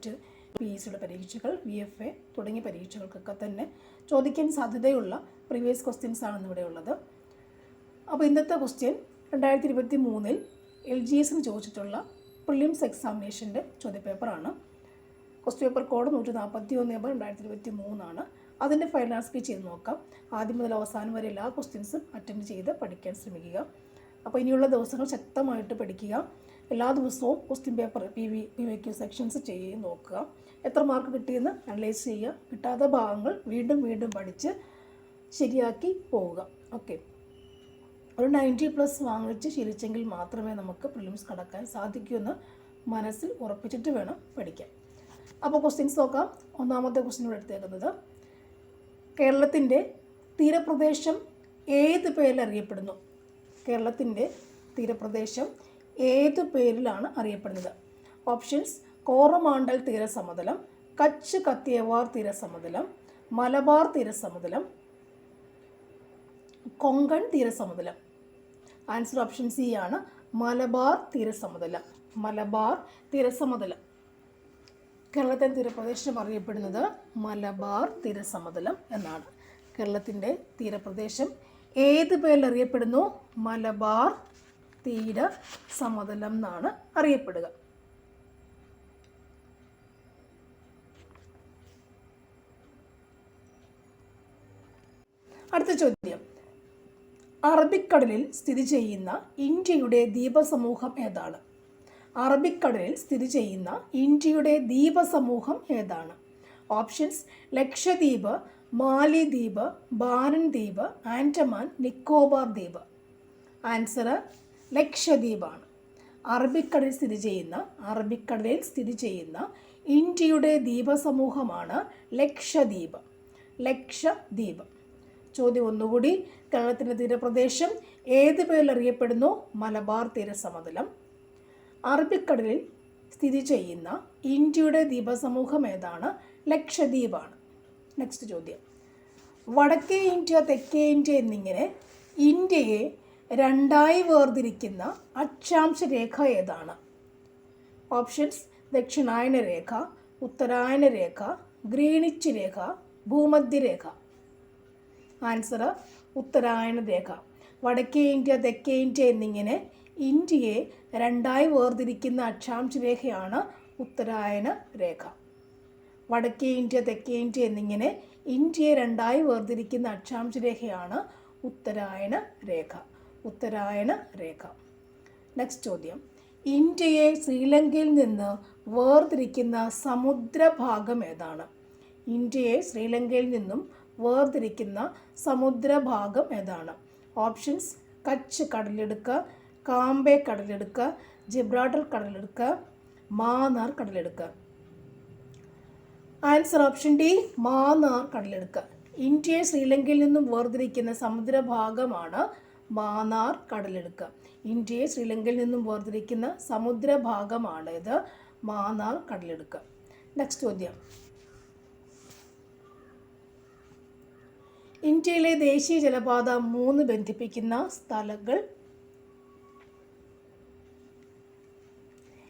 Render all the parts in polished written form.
മറ്റ് PSCയുടെ പരീക്ഷകൾ, VFA തുടങ്ങിയ പരീക്ഷകൾക്കൊക്കെ തന്നെ ചോദിക്കാൻ സാധ്യതയുള്ള പ്രീവിയസ് ക്വസ്റ്റ്യൻസ് ആണ് ഇവിടെ ഉള്ളത്. അപ്പോൾ ഇന്നത്തെ ക്വസ്റ്റ്യൻ 2023 LGSന് ചോദിച്ചിട്ടുള്ള പ്രിലിംസ് എക്സാമിനേഷൻ്റെ ചോദ്യപേപ്പറാണ്. ക്വസ്റ്റ്യൻ പേപ്പർ കോഡ് 141/2023 ആണ്. അതിൻ്റെ ഫൈനൽ ആൻസർ ചെയ്ത് നോക്കാം. ആദ്യം മുതൽ അവസാനം വരെ എല്ലാ ക്വസ്റ്റ്യൻസും അറ്റൻഡ് ചെയ്ത് പഠിക്കാൻ ശ്രമിക്കുക. അപ്പോൾ ഇനിയുള്ള ദിവസങ്ങൾ ശക്തമായിട്ട് പഠിക്കുക. എല്ലാ ദിവസവും ക്വസ്റ്റ്യൻ പേപ്പർ PVQ സെക്ഷൻസ് ചെയ്യുകയും നോക്കുക. എത്ര മാർക്ക് കിട്ടിയെന്ന് അനലൈസ് ചെയ്യുക. കിട്ടാത്ത ഭാഗങ്ങൾ വീണ്ടും വീണ്ടും പഠിച്ച് ശരിയാക്കി പോവുക. ഓക്കെ, ഒരു 90+ വാങ്ങിച്ച് ശീലിച്ചെങ്കിൽ മാത്രമേ നമുക്ക് പ്രിലിംസ് കടക്കാൻ സാധിക്കൂ എന്ന് മനസ്സിൽ ഉറപ്പിച്ചിട്ട് വേണം പഠിക്കാൻ. അപ്പോൾ ക്വസ്റ്റ്യൻസ് നോക്കാം. ഒന്നാമത്തെ ക്വസ്റ്റ്യൻ ഇവിടെ എടുത്തേക്കുന്നത്, കേരളത്തിൻ്റെ തീരപ്രദേശം ഏത് പേരിൽ അറിയപ്പെടുന്നു? കേരളത്തിൻ്റെ തീരപ്രദേശം ഏത് പേരിലാണ് അറിയപ്പെടുന്നത്? ഓപ്ഷൻസ്: കോറമാണ്ടൽ തീരസമതലം, കച്ച് കത്തിയവാർ തീരസമതലം, മലബാർ തീരസമതലം, കൊങ്കൺ തീരസമതലം. ആൻസർ ഓപ്ഷൻ സി ആണ്, മലബാർ തീരസമതലം. മലബാർ തീരസമതലം. കേരളത്തിൻ്റെ തീരപ്രദേശം അറിയപ്പെടുന്നത് മലബാർ തീരസമതലം എന്നാണ്. കേരളത്തിൻ്റെ തീരപ്രദേശം ഏത് പേരിൽ അറിയപ്പെടുന്നു? മലബാർ തീരസമതലം എന്നാണ് അറിയപ്പെടുക. അടുത്ത ചോദ്യം, അറബിക്കടലിൽ സ്ഥിതി ചെയ്യുന്ന ഇന്ത്യയുടെ ദ്വീപസമൂഹം ഏതാണ്? അറബിക്കടലിൽ സ്ഥിതി ചെയ്യുന്ന ഇന്ത്യയുടെ ദ്വീപസമൂഹം ഏതാണ്? ഓപ്ഷൻസ്: ലക്ഷദ്വീപ്, മാലിദ്വീപ്, ബാരൻ ദ്വീപ്, ആൻഡമാൻ നിക്കോബാർ ദ്വീപ്. ആൻസർ ലക്ഷദ്വീപാണ്. അറബിക്കടലിൽ സ്ഥിതി ചെയ്യുന്ന ഇന്ത്യയുടെ ദ്വീപസമൂഹമാണ് ലക്ഷദ്വീപ്. ലക്ഷദ്വീപ്. ചോദ്യം ഒന്നുകൂടി, കേരളത്തിൻ്റെ തീരപ്രദേശം ഏത് പേരിൽ അറിയപ്പെടുന്നു? മലബാർ തീരസമതലം. അറബിക്കടലിൽ സ്ഥിതി ചെയ്യുന്ന ഇന്ത്യയുടെ ദ്വീപസമൂഹം ഏതാണ്? ലക്ഷദ്വീപാണ്. നെക്സ്റ്റ് ചോദ്യം, വടക്കേ ഇന്ത്യ, തെക്കേ ഇന്ത്യ എന്നിങ്ങനെ ഇന്ത്യയെ രണ്ടായി വേർതിരിക്കുന്ന അക്ഷാംശ രേഖ ഏതാണ്? ഓപ്ഷൻസ്: ദക്ഷിണായന രേഖ, ഉത്തരായന രേഖ, ഗ്രീനിച്ച് രേഖ, ഭൂമധ്യരേഖ. ആൻസർ ഉത്തരായന രേഖ. വടക്കേ ഇന്ത്യ, തെക്കേ ഇന്ത്യ എന്നിങ്ങനെ ഇന്ത്യയെ രണ്ടായി വേർതിരിക്കുന്ന അക്ഷാംശ രേഖയാണ് ഉത്തരായന രേഖ. വടക്കേ ഇന്ത്യ, തെക്കേ ഇന്ത്യ എന്നിങ്ങനെ ഇന്ത്യയെ രണ്ടായി വേർതിരിക്കുന്ന അക്ഷാംശ രേഖയാണ് ഉത്തരായന രേഖ. ഉത്തരായന രേഖ. നെക്സ്റ്റ് ചോദ്യം, ഇന്ത്യയെ ശ്രീലങ്കയിൽ നിന്ന് വേർതിരിക്കുന്ന സമുദ്രഭാഗം ഏതാണ്? ഇന്ത്യയെ ശ്രീലങ്കയിൽ നിന്നും വേർതിരിക്കുന്ന സമുദ്രഭാഗം ഏതാണ്? ഓപ്ഷൻസ്: കച്ച് കടലിടുക്ക്, കാംബെ കടലിടുക്ക്, ജിബ്രാൾട്ടർ കടലിടുക്ക്, മാന്നാർ കടലിടുക്ക്. ആൻസർ ഓപ്ഷൻ ഡി, മാന്നാർ കടലിടുക്ക്. ഇന്ത്യയെ ശ്രീലങ്കയിൽ നിന്നും വേർതിരിക്കുന്ന സമുദ്രഭാഗമാണ് മാന്നാർ കടലിടുക്ക്. ഇന്ത്യയെ ശ്രീലങ്കയിൽ നിന്നും വേർതിരിക്കുന്ന സമുദ്രഭാഗമാണ് ഇത്, മാന്നാർ കടലിടുക്ക്. നെക്സ്റ്റ് ചോദ്യം, ഇന്ത്യയിലെ ദേശീയ ജലപാത 3 ബന്ധിപ്പിക്കുന്ന സ്ഥലങ്ങൾ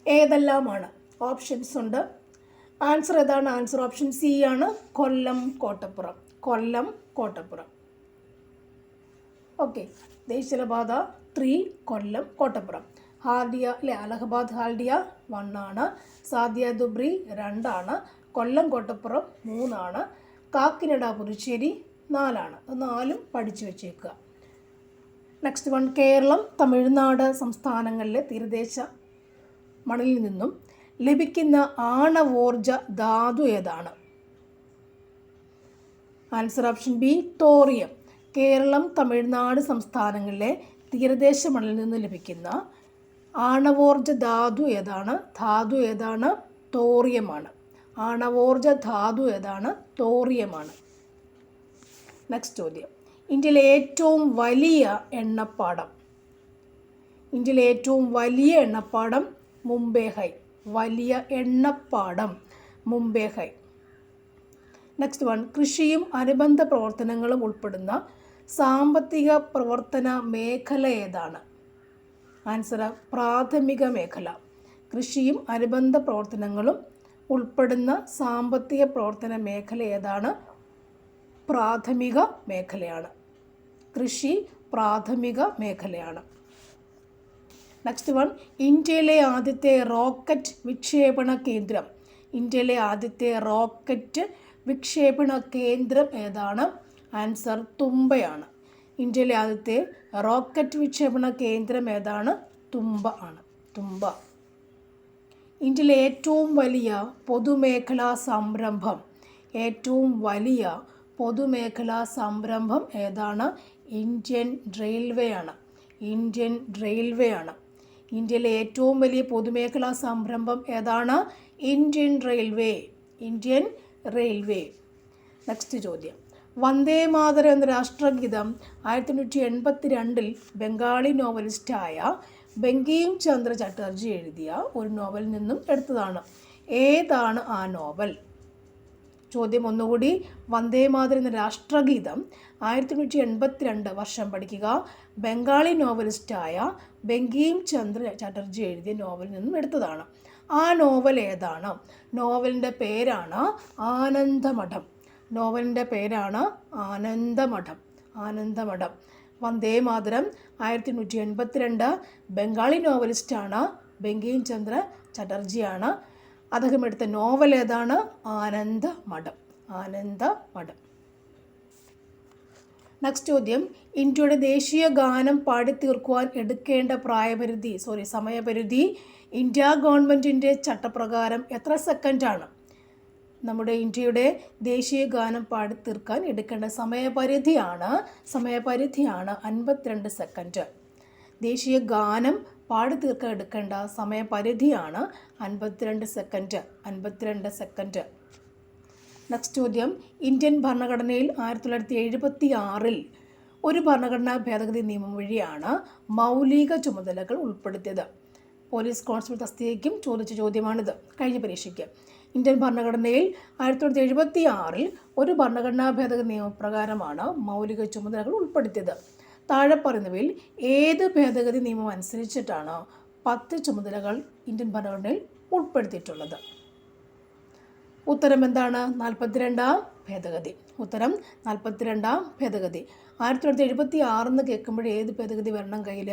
ഏതെല്ലാമാണ്? ഓപ്ഷൻസ് ഉണ്ട്. ആൻസർ ഏതാണ്? ആൻസർ ഓപ്ഷൻ സി ആണ്, കൊല്ലം, കോട്ടപ്പുറം. കൊല്ലം, കോട്ടപ്പുറം. ഓക്കെ, ദേശീയ ജലപാത 3 കൊല്ലം, കോട്ടപ്പുറം. ഹാൽഡിയ അല്ലെ, അലഹബാദ് ഹാൽഡിയ 1 ആണ്, സാദിയ ദുബ്രി 2 ആണ്, കൊല്ലം കോട്ടപ്പുറം 3 ആണ്, കാക്കിനഡ പുതുച്ചേരി 4 ആണ്. 4ഉം പഠിച്ചു വെച്ചേക്കുക. നെക്സ്റ്റ് വൺ, കേരളം, തമിഴ്നാട് സംസ്ഥാനങ്ങളിലെ തീരദേശ മണലിൽ നിന്നും ലഭിക്കുന്ന ആണവോർജ ധാതു ഏതാണ്? Answer option B, thorium. Keralam, Tamil Nadu സംസ്ഥാനങ്ങളിലെ തീരദേശ മണലിൽ നിന്ന് ലഭിക്കുന്ന ആണവോർജ ധാതു ഏതാണ്? ധാതു ഏതാണ്? തോറിയമാണ്. ആണവോർജ ധാതു ഏതാണ്? തോറിയമാണ്. നെക്സ്റ്റ് ചോദ്യം, ഇന്ത്യയിലെ ഏറ്റവും വലിയ എണ്ണപ്പാടം. ഇന്ത്യയിലെ ഏറ്റവും വലിയ എണ്ണപ്പാടം മുംബൈ ഹൈ. വലിയ എണ്ണപ്പാടം മുംബൈ ഹൈ. നെക്സ്റ്റ് വൺ, കൃഷിയും അനുബന്ധ പ്രവർത്തനങ്ങളും ഉൾപ്പെടുന്ന സാമ്പത്തിക പ്രവർത്തന മേഖല ഏതാണ്? ആൻസർ പ്രാഥമിക മേഖല. കൃഷിയും അനുബന്ധ പ്രവർത്തനങ്ങളും ഉൾപ്പെടുന്ന സാമ്പത്തിക പ്രവർത്തന മേഖല ഏതാണ്? പ്രാഥമിക മേഖലയാണ്. കൃഷി പ്രാഥമിക മേഖലയാണ്. നെക്സ്റ്റ് വൺ, ഇന്ത്യയിലെ ആദ്യത്തെ റോക്കറ്റ് വിക്ഷേപണ കേന്ദ്രം. ഇന്ത്യയിലെ ആദ്യത്തെ റോക്കറ്റ് വിക്ഷേപണ കേന്ദ്രം ഏതാണ്? ആൻസർ തുമ്പയാണ്. ഇന്ത്യയിലെ ആദ്യത്തെ റോക്കറ്റ് വിക്ഷേപണ കേന്ദ്രം ഏതാണ്? തുമ്പ ആണ്. തുമ്പ. ഇന്ത്യയിലെ ഏറ്റവും വലിയ പൊതുമേഖലാ സംരംഭം. ഏറ്റവും വലിയ പൊതുമേഖലാ സംരംഭം ഏതാണ്? ഇന്ത്യൻ റെയിൽവേ ആണ്. ഇന്ത്യൻ റെയിൽവേ ആണ്. ഇന്ത്യയിലെ ഏറ്റവും വലിയ പൊതുമേഖലാ സംരംഭം ഏതാണ്? Indian railway. Indian railway. Next ചോദ്യം, വന്ദേ മാതരം എന്ന രാഷ്ട്രഗീതം 1882 ബംഗാളി നോവലിസ്റ്റായ ബങ്കിം ചന്ദ്ര ചാറ്റർജി എഴുതിയ ഒരു നോവലിൽ നിന്നും എടുത്തതാണ്. ഏതാണ് ആ നോവൽ? ചോദ്യം ഒന്നുകൂടി, വന്ദേ മാതരം എന്ന രാഷ്ട്രഗീതം 1882 വർഷം പഠിക്കുക. ബംഗാളി നോവലിസ്റ്റായ ബങ്കിം ചന്ദ്ര ചാറ്റർജി എഴുതിയ നോവലിൽ നിന്നും എടുത്തതാണ്. ആ നോവൽ ഏതാണ്? നോവലിൻ്റെ പേരാണ് ആനന്ദമഠം. നോവലിൻ്റെ പേരാണ് ആനന്ദമഠം. ആനന്ദമഠം. വന്ദേ മാതരം 1882 ബംഗാളി നോവലിസ്റ്റാണ് ബങ്കിം ചന്ദ്ര ചാറ്റർജിയാണ്. അദ്ദേഹം എടുത്ത നോവൽ ഏതാണ്? ആനന്ദമഠം. ആനന്ദമഠം. നെക്സ്റ്റ് ചോദ്യം, ഇന്ത്യയുടെ ദേശീയ ഗാനം പാടിത്തീർക്കുവാൻ എടുക്കേണ്ട സമയപരിധി ഇന്ത്യ ഗവൺമെൻറ്റിൻ്റെ ചട്ടപ്രകാരം എത്ര സെക്കൻഡാണ്? നമ്മുടെ ഇന്ത്യയുടെ ദേശീയ ഗാനം പാടിത്തീർക്കാൻ എടുക്കേണ്ട സമയപരിധിയാണ് 52 സെക്കൻഡ്. ദേശീയ ഗാനം പാടിത്തീർക്കാൻ എടുക്കേണ്ട സമയപരിധിയാണ് 52 സെക്കൻഡ്. 52 സെക്കൻഡ്. നെക്സ്റ്റ് ചോദ്യം, ഇന്ത്യൻ ഭരണഘടനയിൽ 1976 ഒരു ഭരണഘടനാ ഭേദഗതി നിയമം വഴിയാണ് മൗലിക ചുമതലകൾ ഉൾപ്പെടുത്തിയത്. പോലീസ് കോൺസ്റ്റബിൾ തസ്തികയ്ക്കും ചോദിച്ച ചോദ്യമാണിത് കഴിഞ്ഞ പരീക്ഷയ്ക്ക്. ഇന്ത്യൻ ഭരണഘടനയിൽ 1976 ഒരു ഭരണഘടനാ ഭേദഗതി നിയമപ്രകാരമാണ് മൗലിക ചുമതലകൾ ഉൾപ്പെടുത്തിയത്. താഴെ പറയുന്നവയിൽ ഏത് ഭേദഗതി നിയമം അനുസരിച്ചിട്ടാണ് 10 ചുമതലകൾ ഇന്ത്യൻ ഭരണഘടനയിൽ ഉൾപ്പെടുത്തിയിട്ടുള്ളത്? ഉത്തരം എന്താണ്? 42ാം ഭേദഗതി. ഉത്തരം 42ാം ഭേദഗതി. 1976 എന്ന് കേൾക്കുമ്പോൾ ഏത് ഭേദഗതി വരണം കയ്യിൽ?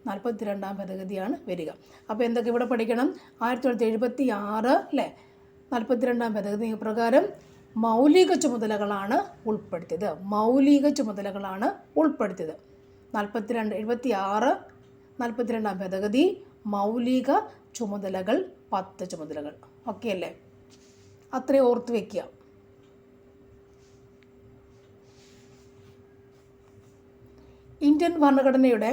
42ാം ഭേദഗതിയാണ് വരിക. അപ്പോൾ എന്തൊക്കെ ഇവിടെ പഠിക്കണം? 1976 അല്ലേ, 42ാം ഭേദഗതി പ്രകാരം മൗലിക ചുമതലകളാണ് ഉൾപ്പെടുത്തിയത്. മൗലിക ചുമതലകളാണ് ഉൾപ്പെടുത്തിയത്. 42ാം ഭേദഗതി മൗലിക ചുമതലകൾ 10 ചുമതലകൾ. ഓക്കെ അല്ലേ? അത്രയും ഓർത്ത് വയ്ക്കുക. ഇന്ത്യൻ ഭരണഘടനയുടെ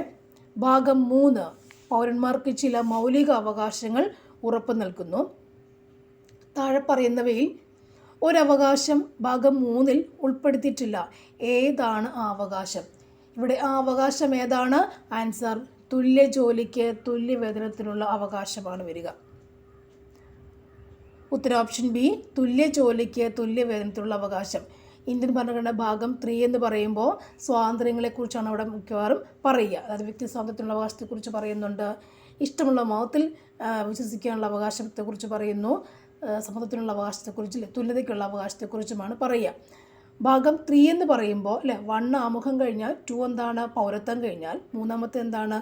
ഭാഗം 3 പൗരന്മാർക്ക് ചില മൗലിക അവകാശങ്ങൾ ഉറപ്പു നൽകുന്നു. താഴെ പറയുന്നവയിൽ ഒരവകാശം ഭാഗം 3 ഉൾപ്പെടുത്തിയിട്ടില്ല. ഏതാണ് ആ അവകാശം? ഇവിടെ ആ അവകാശം ഏതാണ്? ആൻസർ തുല്യ ജോലിക്ക് തുല്യ വേതനത്തിനുള്ള അവകാശമാണ് വരിക. ഉത്തരം ഓപ്ഷൻ ബി, തുല്യ ജോലിക്ക് തുല്യ വേതനത്തിനുള്ള അവകാശം. ഇന്ത്യൻ ഭരണഘടന ഭാഗം 3 എന്ന് പറയുമ്പോൾ സ്വാതന്ത്ര്യങ്ങളെക്കുറിച്ചാണ് അവിടെ മിക്കവാറും പറയുക. അതായത് വ്യക്തി സ്വാതന്ത്ര്യത്തിനുള്ള അവകാശത്തെക്കുറിച്ച് പറയുന്നുണ്ട്, ഇഷ്ടമുള്ള മതത്തിൽ വിശ്വസിക്കാനുള്ള അവകാശത്തെക്കുറിച്ച് പറയുന്നു, സമത്വത്തിനുള്ള അവകാശത്തെക്കുറിച്ച്, തുല്യതയ്ക്കുള്ള അവകാശത്തെക്കുറിച്ചുമാണ് പറയുക. ഭാഗം 3 എന്ന് പറയുമ്പോൾ അല്ലേ, 1 ആമുഖം കഴിഞ്ഞാൽ 2 എന്താണ്? പൗരത്വം കഴിഞ്ഞാൽ 3ാമത്തെ എന്താണ്?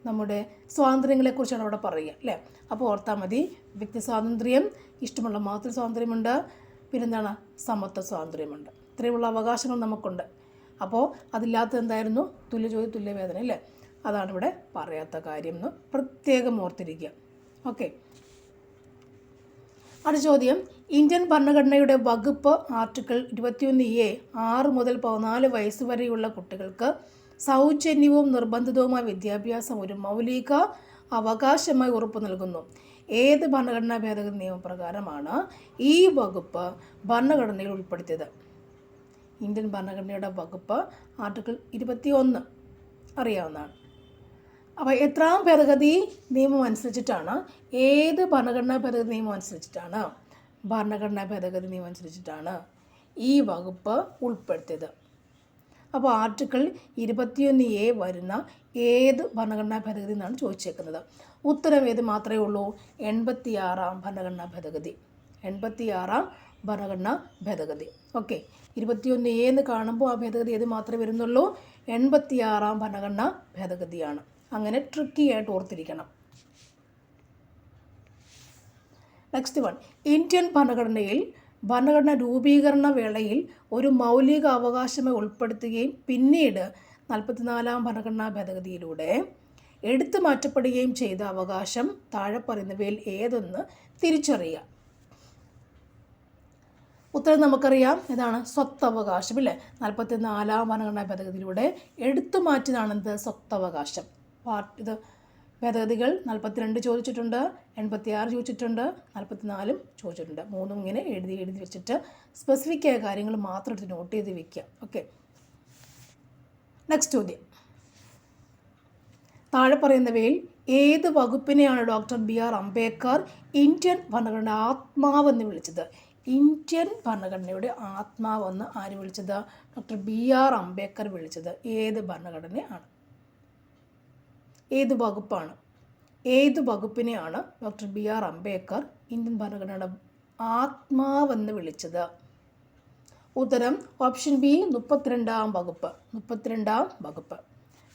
നമ്മുടെ സ്വാതന്ത്ര്യങ്ങളെക്കുറിച്ചാണ് അവിടെ പറയുക അല്ലേ. അപ്പോൾ ഓർത്താൽ മതി, വ്യക്തി സ്വാതന്ത്ര്യം, ഇഷ്ടമുള്ള മതത്തിൽ സ്വാതന്ത്ര്യമുണ്ട്, പിന്നെന്താണ്? സമത്വ സ്വാതന്ത്ര്യമുണ്ട്. ഇത്രയുമുള്ള അവകാശങ്ങൾ നമുക്കുണ്ട്. അപ്പോൾ അതില്ലാത്തത് എന്തായിരുന്നു? തുല്യ ജോലി തുല്യ വേതനം അല്ലേ. അതാണ് ഇവിടെ പറയാത്ത കാര്യം എന്ന് പ്രത്യേകം ഓർത്തിരിക്കുക. ഓക്കെ. അടുത്ത ചോദ്യം, ഇന്ത്യൻ ഭരണഘടനയുടെ വകുപ്പ് ആർട്ടിക്കിൾ 21A 6 മുതൽ 14 വയസ്സ് വരെയുള്ള കുട്ടികൾക്ക് സൗജന്യവും നിർബന്ധിതവുമായ വിദ്യാഭ്യാസം ഒരു മൗലിക അവകാശമായി ഉറപ്പു നൽകുന്നു. ഏത് ഭരണഘടനാ ഭേദഗതി നിയമപ്രകാരമാണ് ഈ വകുപ്പ് ഭരണഘടനയിൽ ഉൾപ്പെടുത്തിയത്? ഇന്ത്യൻ ഭരണഘടനയുടെ വകുപ്പ് ആർട്ടിക്കിൾ 21 അറിയാവുന്നതാണ്. അപ്പോൾ എത്രാം ഭേദഗതി നിയമം അനുസരിച്ചിട്ടാണ്? ഏത് ഭരണഘടനാ ഭേദഗതി നിയമം അനുസരിച്ചിട്ടാണ്? ഭരണഘടനാ ഭേദഗതി നിയമം അനുസരിച്ചിട്ടാണ് ഈ വകുപ്പ് ഉൾപ്പെടുത്തിയത്. അപ്പോൾ ആർട്ടിക്കിൾ 21A വരുന്ന ഏത് ഭരണഘടനാ ഭേദഗതി എന്നാണ് ചോദിച്ചേക്കുന്നത്. ഉത്തരം ഏത് മാത്രമേ ഉള്ളൂ? 86ാം ഭരണഘടനാ ഭേദഗതി. 86-ാം ഭരണഘടനാ ഭേദഗതി. ഓക്കെ, 21A എന്ന് കാണുമ്പോൾ ആ ഭേദഗതി ഏത് മാത്രമേ വരുന്നുള്ളൂ? 86-ാം ഭരണഘടനാ ഭേദഗതിയാണ്. അങ്ങനെ ട്രിക്കി ആയിട്ട് ഓർത്തിരിക്കണം. നെക്സ്റ്റ് വൺ, ഇന്ത്യൻ ഭരണഘടനയിൽ ഭരണഘടന രൂപീകരണ വേളയിൽ ഒരു മൗലിക അവകാശമായി ഉൾപ്പെടുത്തുകയും പിന്നീട് 44-ാം ഭരണഘടനാ ഭേദഗതിയിലൂടെ എടുത്തു മാറ്റപ്പെടുകയും ചെയ്ത അവകാശം താഴെ പറയുന്നവയിൽ ഏതെന്ന് തിരിച്ചറിയുക. ഉത്തരം നമുക്കറിയാം, ഇതാണ് സ്വത്തവകാശം അല്ലേ. 44-ാം ഭരണഘടനാ ഭേദഗതിയിലൂടെ എടുത്തു മാറ്റിയതാണെന്ത്? സ്വത്തവകാശം. ഇത് ഭേദഗതികൾ 42 ചോദിച്ചിട്ടുണ്ട്, 86 ചോദിച്ചിട്ടുണ്ട്, 44 ചോദിച്ചിട്ടുണ്ട്. മൂന്നും ഇങ്ങനെ എഴുതി വെച്ചിട്ട് സ്പെസിഫിക് ആയ കാര്യങ്ങൾ മാത്രം എടുത്ത് നോട്ട് ചെയ്ത് വെക്കുക. ഓക്കെ, നെക്സ്റ്റ് ചോദ്യം. താഴെ പറയുന്നവയിൽ ഏത് വകുപ്പിനെയാണ് ഡോക്ടർ BR അംബേദ്കർ ഇന്ത്യൻ ഭരണഘടന ആത്മാവെന്ന് വിളിച്ചത്? ഇന്ത്യൻ ഭരണഘടനയുടെ ആത്മാവെന്ന് ആര് വിളിച്ചത്? ഡോക്ടർ BR അംബേദ്കർ വിളിച്ചത് ഏത് ഭരണഘടനയാണ്? ഏത് വകുപ്പാണ്? ഏത് വകുപ്പിനെയാണ് ഡോക്ടർ BR അംബേദ്കർ ഇന്ത്യൻ ഭരണഘടനയുടെ ആത്മാവെന്ന് വിളിച്ചത്? ഉത്തരം ഓപ്ഷൻ ബി, 32-ാം വകുപ്പ്. 32-ാം വകുപ്പ്.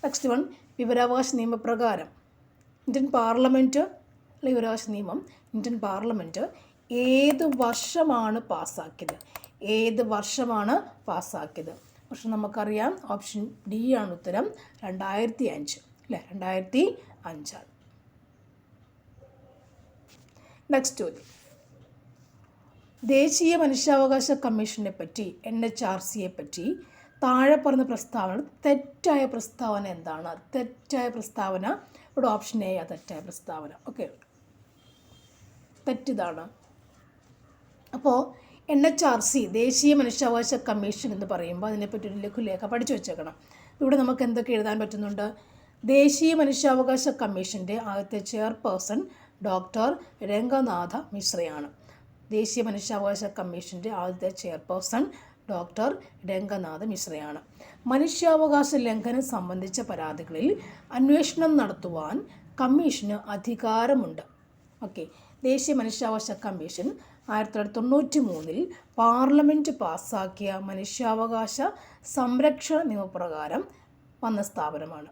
നെക്സ്റ്റ് വൺ, വിവരാവകാശ നിയമപ്രകാരം ഇന്ത്യൻ പാർലമെൻറ്റ് വിവരാവകാശ നിയമം ഇന്ത്യൻ പാർലമെൻറ്റ് ഏത് വർഷമാണ് പാസ്സാക്കിയത്? ഏത് വർഷമാണ് പാസ്സാക്കിയത്? വർഷം നമുക്കറിയാം, ഓപ്ഷൻ ഡി ആണ് ഉത്തരം. 2005 അല്ലേ, 2005. നെക്സ്റ്റ് ചോദ്യം. ദേശീയ മനുഷ്യാവകാശ കമ്മീഷനെ പറ്റി, NHRCയെ പറ്റി താഴെ പറഞ്ഞ പ്രസ്താവന തെറ്റായ പ്രസ്താവന എന്താണ്? തെറ്റായ പ്രസ്താവന ഇവിടെ ഓപ്ഷൻ എ, തെറ്റായ പ്രസ്താവന. ഓക്കെ, തെറ്റിതാണ്. അപ്പോൾ NHRC ദേശീയ മനുഷ്യാവകാശ കമ്മീഷൻ എന്ന് പറയുമ്പോൾ അതിനെപ്പറ്റി ഒരു ലഘുലേഖ പഠിച്ചു വെച്ചേക്കണം. ഇവിടെ നമുക്ക് എന്തൊക്കെ എഴുതാൻ പറ്റുന്നുണ്ട്? ദേശീയ മനുഷ്യാവകാശ കമ്മീഷൻ്റെ ആദ്യത്തെ ചെയർപേഴ്സൺ ഡോക്ടർ രംഗനാഥ മിശ്രയാണ്. ദേശീയ മനുഷ്യാവകാശ കമ്മീഷൻ്റെ ആദ്യത്തെ ചെയർപേഴ്സൺ ഡോക്ടർ രംഗനാഥ മിശ്രയാണ്. മനുഷ്യാവകാശ ലംഘനം സംബന്ധിച്ച പരാതികളിൽ അന്വേഷണം നടത്തുവാൻ കമ്മീഷന് അധികാരമുണ്ട്. ഓക്കെ, ദേശീയ മനുഷ്യാവകാശ കമ്മീഷൻ 1993 പാർലമെൻറ്റ് പാസ്സാക്കിയ മനുഷ്യാവകാശ സംരക്ഷണ നിയമപ്രകാരം വന്ന സ്ഥാപനമാണ്.